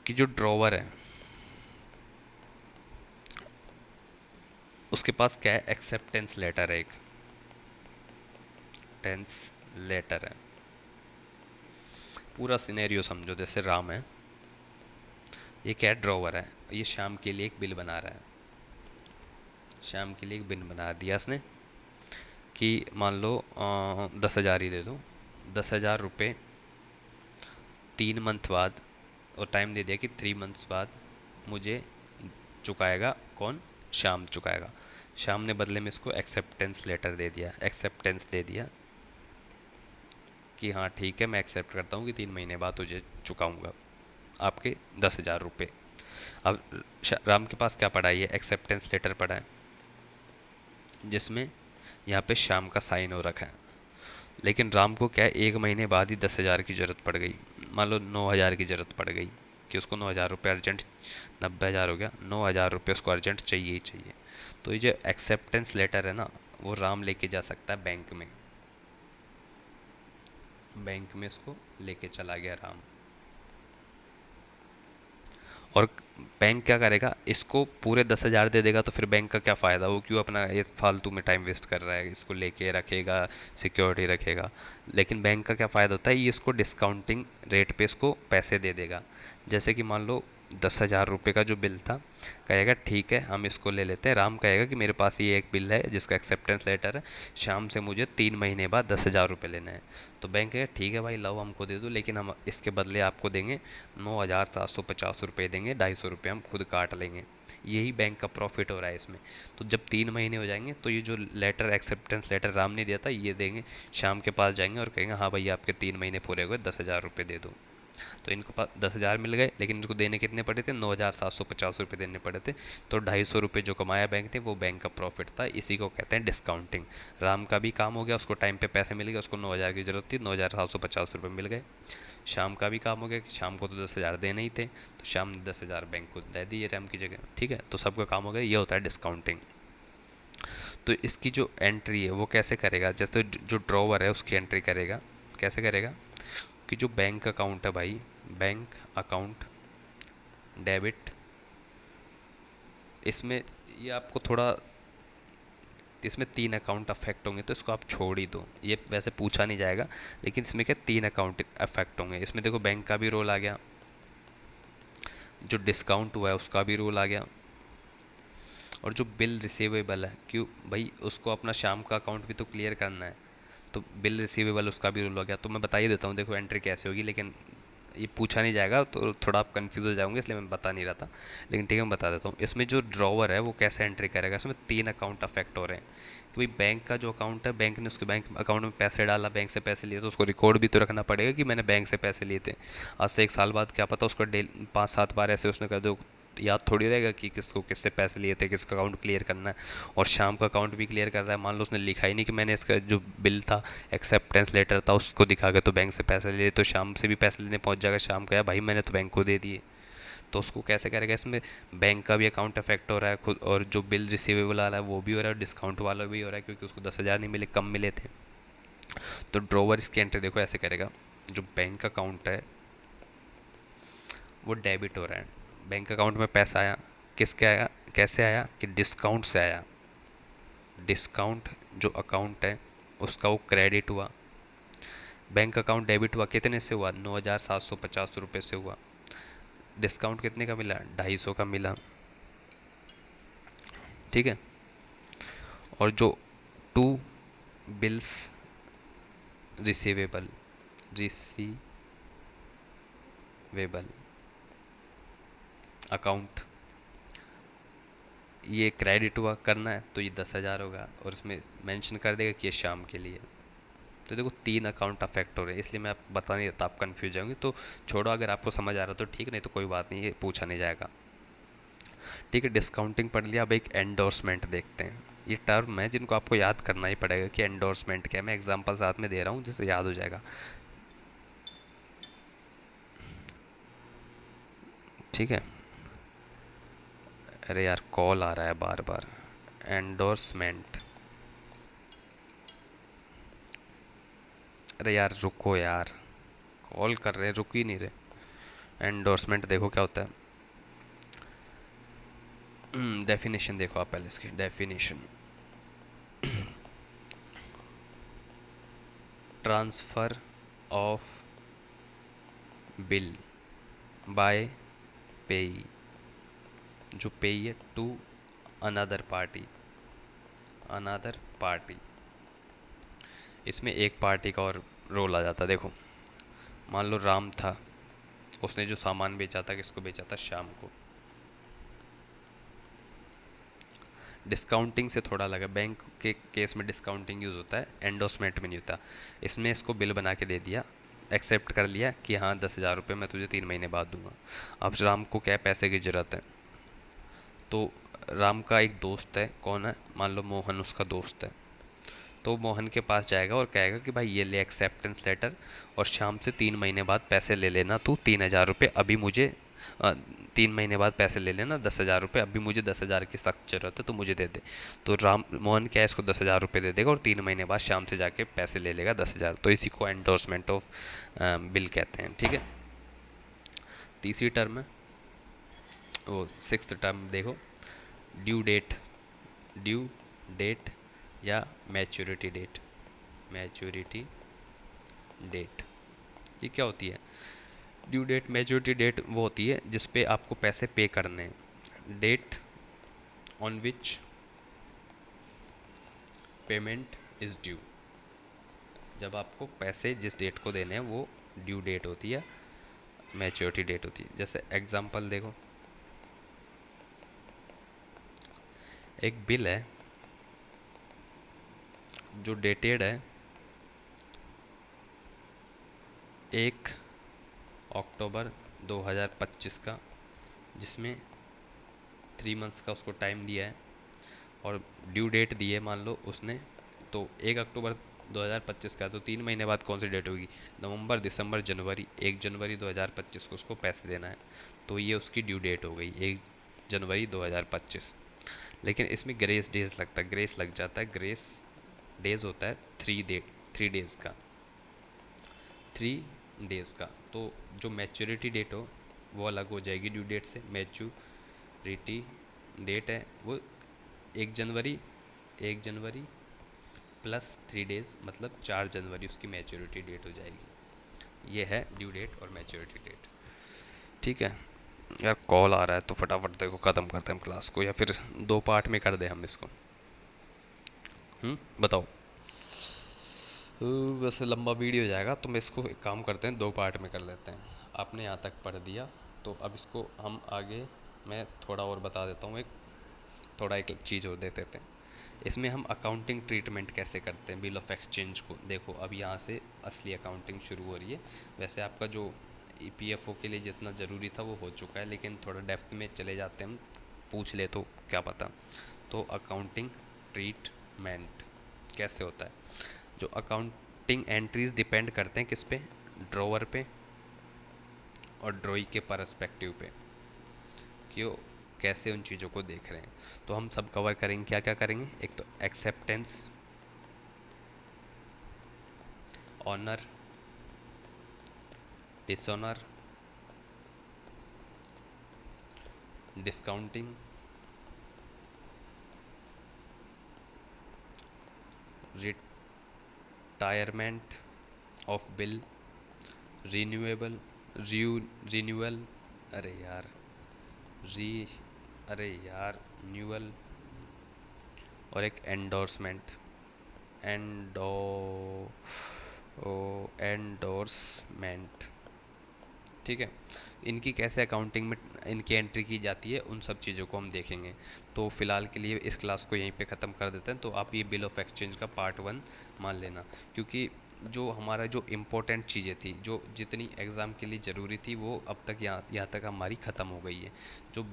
कि जो ड्रॉवर है उसके पास क्या है? एक्सेप्टेंस लेटर है, एक टेंस लेटर है। पूरा सिनेरियो समझो, जैसे राम है, ये क्या है? ड्रॉवर है, ये शाम के लिए एक बिल बना रहा है। शाम के लिए एक बिल बना दिया इसने कि मान लो 10,000 ही दे दो। 10,000 रुपये 3 मंथ बाद, और टाइम दे दिया कि 3 मंथ्स बाद मुझे चुकाएगा कौन? शाम चुकाएगा। शाम ने बदले में इसको एक्सेप्टेंस लेटर दे दिया, एक्सेप्टेंस दे दिया कि हाँ ठीक है, मैं एक्सेप्ट करता हूँ कि 3 महीने बाद तुझे चुकाऊँगा आपके 10,000 रुपये। अब राम के पास क्या पड़ा है? ये एक्सेप्टेंस लेटर पड़ा है, जिसमें यहाँ पे शाम का साइन हो रखा है। लेकिन राम को क्या है, 1 महीने बाद ही 10,000 की ज़रूरत पड़ गई। मान लो 9,000 की ज़रूरत पड़ गई, कि उसको 9,000 रुपये अर्जेंट, 90,000 हो गया, 9,000 रुपये उसको अर्जेंट चाहिए ही चाहिए। तो ये जो एक्सेप्टेंस लेटर है ना, वो राम लेके जा सकता है बैंक में। बैंक में इसको लेके चला गया राम, और बैंक क्या करेगा? इसको पूरे 10,000 दे देगा, तो फिर बैंक का क्या फ़ायदा? वो क्यों अपना ये फालतू में टाइम वेस्ट कर रहा है? इसको लेके रखेगा, सिक्योरिटी रखेगा। लेकिन बैंक का क्या फ़ायदा होता है? ये इसको डिस्काउंटिंग रेट पे इसको पैसे दे देगा। जैसे कि मान लो 10,000 रुपये का जो बिल था, कहेगा ठीक है हम इसको ले लेते हैं। राम कहेगा कि मेरे पास ये एक बिल है जिसका एक्सेप्टेंस लेटर है, शाम से मुझे 3 महीने बाद 10,000 रुपये लेने हैं। तो बैंक कहेगा ठीक है भाई लाओ हमको दे दो, लेकिन हम इसके बदले आपको देंगे 9,750 रुपये देंगे, 250 रुपये हम खुद काट लेंगे। यही बैंक का प्रॉफिट हो रहा है इसमें। तो जब 3 महीने हो जाएंगे तो ये जो लेटर एक्सेप्टेंस लेटर राम ने दिया था ये देंगे, शाम के पास जाएंगे और कहेंगे हाँ भैया आपके 3 महीने पूरे हुए, 10,000 रुपये दे दो। तो इनको पास 10,000 मिल गए, लेकिन इनको देने कितने पड़े थे, 9,750 रुपये देने पड़े थे। तो 250 रुपये जो कमाया बैंक ने वो बैंक का प्रॉफिट था। इसी को कहते हैं डिस्काउंटिंग। राम का भी काम हो गया, उसको टाइम पे पैसे मिल गए, उसको 9,000 की जरूरत थी, 9,750 रुपये मिल गए। शाम का भी काम हो गया कि शाम को तो 10,000 देने ही थे, तो शाम ने 10,000 बैंक को दे दिए राम की जगह। ठीक है, तो सबका काम हो गया। ये होता है डिस्काउंटिंग। तो इसकी जो एंट्री है वो कैसे करेगा, जैसे जो ड्रॉवर है उसकी एंट्री करेगा। कैसे करेगा कि जो बैंक अकाउंट है भाई, बैंक अकाउंट डेबिट, इसमें ये आपको थोड़ा, इसमें 3 अकाउंट अफेक्ट होंगे, तो इसको आप छोड़ ही दो, ये वैसे पूछा नहीं जाएगा। लेकिन इसमें क्या 3 अकाउंट अफेक्ट होंगे। इसमें देखो बैंक का भी रोल आ गया, जो डिस्काउंट हुआ है उसका भी रोल आ गया, और जो बिल रिसीवेबल है, क्यों भाई उसको अपना शाम का अकाउंट भी तो क्लियर करना है, तो बिल रिसीवेबल उसका भी रोल हो गया। तो मैं बता ही देता हूँ, देखो एंट्री कैसे होगी, लेकिन ये पूछा नहीं जाएगा तो थोड़ा आप कंफ्यूज हो जाओगे, इसलिए मैं बता नहीं रहा था। लेकिन ठीक है मैं बता देता हूँ। इसमें जो ड्रॉवर है वो कैसे एंट्री करेगा, इसमें 3 अकाउंट अफेक्ट हो रहे हैं कि भाई बैंक का जो अकाउंट है, बैंक ने उसके बैंक अकाउंट में पैसे डाला, बैंक से पैसे लिए, तो उसको रिकॉर्ड भी तो रखना पड़ेगा कि मैंने बैंक से पैसे लिए थे। आज से 1 साल बाद क्या पता उसको 5-7 बार ऐसे उसने कर दो, याद थोड़ी रहेगा कि किसको किससे पैसे लिए थे, किसका अकाउंट क्लियर करना है। और शाम का अकाउंट भी क्लियर कर रहा है, मान लो उसने लिखा ही नहीं कि मैंने इसका जो बिल था, एक्सेप्टेंस लेटर था, उसको दिखा के तो बैंक से पैसे लिए, तो शाम से भी पैसे लेने पहुंच जाएगा। शाम का भाई मैंने तो बैंक को दे दिए। तो उसको कैसे करेगा, इसमें बैंक का भी अकाउंट अफेक्ट हो रहा है खुद, और जो बिल रिसीवेबल आ रहा है वो भी हो रहा है, डिस्काउंट वाला भी हो रहा है, क्योंकि उसको 10,000 नहीं मिले, कम मिले थे। तो ड्रोवर इसकी एंट्री देखो ऐसे करेगा, जो बैंक अकाउंट है वो डेबिट हो रहा है, बैंक अकाउंट में पैसा आया, किसके आया, कैसे आया कि डिस्काउंट से आया। डिस्काउंट जो अकाउंट है उसका वो क्रेडिट हुआ, बैंक अकाउंट डेबिट हुआ, कितने से हुआ, 9,750 रुपये से हुआ। डिस्काउंट कितने का मिला, 250 का मिला। ठीक है, और जो to bills receivable, receivable account, ये क्रेडिट हुआ करना है तो ये 10,000 होगा, और इसमें मेंशन कर देगा कि ये शाम के लिए। तो देखो 3 अकाउंट अफेक्ट हो रहे हैं, इसलिए मैं आपको बता नहीं देता, आप कन्फ्यूज जाओगे। तो छोड़ो, अगर आपको समझ आ रहा तो ठीक, नहीं तो कोई बात नहीं, ये पूछा नहीं जाएगा। ठीक है, डिस्काउंटिंग पढ़ लिया। अब एक एंडोर्समेंट देखते हैं। ये टर्म है जिनको आपको याद करना ही पड़ेगा कि एंडोर्समेंट क्या है। मैं एग्जांपल साथ में दे रहा हूँ जिससे याद हो जाएगा। ठीक है, अरे यार कॉल आ रहा है बार बार। एंडोर्समेंट, अरे यार रुको यार, कॉल कर रहे हैं, रुक ही नहीं रहे। एंडोर्समेंट देखो क्या होता है। डेफिनेशन देखो आप पहले इसकी definition. Transfer of bill by payee, जो पेई है to another party, another party. इसमें एक पार्टी का और रोल आ जाता है। देखो मान लो राम था, उसने जो सामान बेचा था किसको बेचा था, शाम को। डिस्काउंटिंग से थोड़ा अलग है, बैंक के केस में डिस्काउंटिंग यूज़ होता है, एंडोसमेंट में नहीं होता। इसमें इसको बिल बना के दे दिया, एक्सेप्ट कर लिया कि हाँ 10,000 रुपये मैं तुझे 3 महीने बाद दूंगा। अब राम को क्या पैसे की ज़रूरत है, तो राम का एक दोस्त है, कौन है, मान लो मोहन उसका दोस्त है। तो मोहन के पास जाएगा और कहेगा कि भाई ये ले एक्सेप्टेंस लेटर, और शाम से 3 महीने बाद पैसे ले लेना तू 3,000 रुपये, अभी मुझे 3 महीने बाद पैसे ले लेना 10,000 रुपये, अभी मुझे 10,000 की सख्त जरूरत है तो मुझे दे दे। तो राम मोहन क्या है, इसको 10,000 रुपये दे देगा और 3 महीने बाद शाम से जाके पैसे ले लेगा 10,000। तो इसी को एंडोर्समेंट ऑफ बिल कहते हैं। ठीक है, तीसरी टर्म है वो, सिक्स्थ टर्म देखो, ड्यू डेट। ड्यू डेट या मैच्योरिटी डेट, मैच्योरिटी डेट, ये क्या होती है, ड्यू डेट मैच्योरिटी डेट वो होती है जिस पे आपको पैसे पे करने हैं, date on which payment is due. जब आपको पैसे जिस डेट को देने हैं वो ड्यू डेट होती है, मैच्योरिटी डेट होती है। जैसे एग्जांपल देखो, एक बिल है जो डेटेड है 1 अक्टूबर 2025 का, जिसमें 3 मंथ्स का उसको टाइम दिया है और ड्यू डेट दी है मान लो उसने, तो 1 अक्टूबर 2025 का, तो 3 महीने बाद कौन सी डेट होगी, नवंबर दिसंबर जनवरी, 1 जनवरी 2025 को उसको पैसे देना है, तो ये उसकी ड्यू डेट हो गई 1 जनवरी 2025। लेकिन इसमें ग्रेस डेज लगता है, ग्रेस लग जाता है, ग्रेस डेज होता है 3 डेज का, 3 डेज का। तो जो मैच्योरिटी डेट हो वो अलग हो जाएगी ड्यू डेट से। मैच्योरिटी डेट है वो 1 जनवरी, 1 जनवरी प्लस 3 डेज मतलब 4 जनवरी उसकी मैच्योरिटी डेट हो जाएगी। ये है ड्यू डेट और मैच्योरिटी डेट। ठीक है यार, कॉल आ रहा है तो फटाफट देखो ख़त्म करते हैं हम क्लास को, या फिर 2 पार्ट में कर दें हम इसको। बताओ। वैसे लंबा वीडियो हो जाएगा तो मैं इसको एक काम करते हैं 2 पार्ट में कर लेते हैं। आपने यहाँ तक पढ़ दिया तो अब इसको हम आगे मैं थोड़ा और बता देता हूँ, एक चीज़ और दे देते हैं। इसमें हम अकाउंटिंग ट्रीटमेंट कैसे करते हैं बिल ऑफ एक्सचेंज को। देखो अब यहाँ से असली अकाउंटिंग शुरू हो रही है। वैसे आपका जो ईपीएफओ के लिए जितना ज़रूरी था वो हो चुका है, लेकिन थोड़ा डेप्थ में चले जाते हैं हम, पूछ ले तो क्या पता। तो अकाउंटिंग ट्रीटमेंट कैसे होता है। जो अकाउंटिंग एंट्रीज डिपेंड करते हैं किस पे, ड्रॉवर पे और ड्रॉई के परस्पेक्टिव पे, कि कैसे उन चीज़ों को देख रहे हैं। तो हम सब कवर करेंगे, क्या क्या करेंगे। एक तो acceptance, honour, dishonour, discounting, retirement of bill, renewable renewal, अरे यार री अरे यार न्यूअल, और एक एंडोर्समेंट, एंडो एंडोर्समेंट। ठीक है, इनकी कैसे अकाउंटिंग में इनकी एंट्री की जाती है उन सब चीज़ों को हम देखेंगे। तो फिलहाल के लिए इस क्लास को यहीं पे ख़त्म कर देते हैं। तो आप ये बिल ऑफ एक्सचेंज का पार्ट 1 मान लेना, क्योंकि जो हमारा जो इम्पोर्टेंट चीज़ें थी, जो जितनी एग्ज़ाम के लिए ज़रूरी थी, वो अब तक यहाँ तक हमारी ख़त्म हो गई है। जो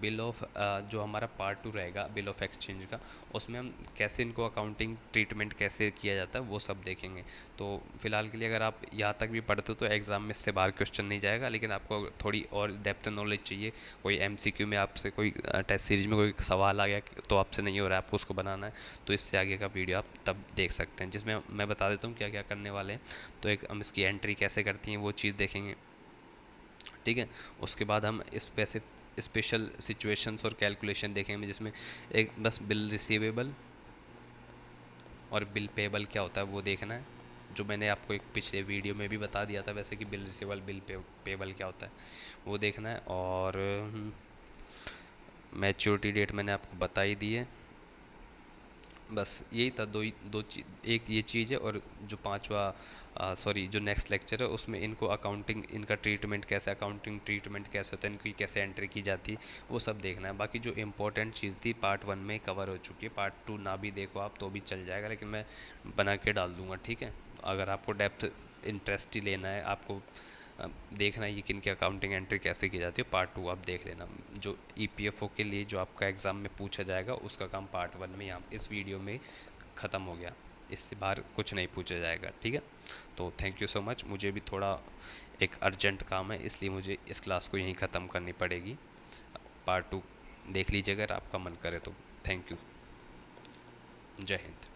जो हमारा पार्ट 2 रहेगा बिल ऑफ एक्सचेंज का, उसमें हम कैसे इनको अकाउंटिंग ट्रीटमेंट कैसे किया जाता है वो सब देखेंगे। तो फिलहाल के लिए अगर आप यहाँ तक भी पढ़ते हो तो एग्ज़ाम में इससे बाहर क्वेश्चन नहीं जाएगा, लेकिन आपको थोड़ी और डेप्थ नॉलेज चाहिए, कोई एमसीक्यू में आपसे कोई टेस्ट सीरीज में कोई सवाल आ गया तो आपसे नहीं हो रहा है, आपको उसको बनाना है, तो इससे आगे का वीडियो आप तब देख सकते हैं, जिसमें मैं बता देता हूँ क्या क्या करने वाले हैं। तो एक हम इसकी एंट्री कैसे करती हैं वो चीज़ देखेंगे। ठीक है, उसके बाद हम स्पेशल सिचुएशंस और कैलकुलेशन देखेंगे, जिसमें एक बस बिल रिसीवेबल और बिल पेबल क्या होता है वो देखना है, जो मैंने आपको एक पिछले वीडियो में भी बता दिया था वैसे, कि बिल रिसीवेबल बिल पेबल क्या होता है वो देखना है। और मैच्योरिटी डेट मैंने आपको बता ही दी है। बस यही था, एक ये चीज़ है, और जो जो नेक्स्ट लेक्चर है उसमें इनको इनका ट्रीटमेंट कैसे, अकाउंटिंग ट्रीटमेंट कैसे होता है, इनकी कैसे एंट्री की जाती है वो सब देखना है। बाकी जो इंपॉर्टेंट चीज़ थी पार्ट 1 में कवर हो चुकी है, पार्ट 2 ना भी देखो आप तो भी चल जाएगा, लेकिन मैं बना के डाल दूँगा। ठीक है, अगर आपको डेप्थ इंटरेस्ट ही लेना है, आपको देखना है ये किन की अकाउंटिंग एंट्री कैसे की जाती है, पार्ट 2 आप देख लेना। जो ईपीएफओ के लिए जो आपका एग्ज़ाम में पूछा जाएगा उसका काम पार्ट 1 में यहाँ इस वीडियो में ख़त्म हो गया, इससे बाहर कुछ नहीं पूछा जाएगा। ठीक है, तो थैंक यू सो मच। मुझे भी थोड़ा एक अर्जेंट काम है, इसलिए मुझे इस क्लास को यहीं ख़त्म करनी पड़ेगी। पार्ट 2 देख लीजिए अगर आपका मन करे तो। थैंक यू, जय हिंद।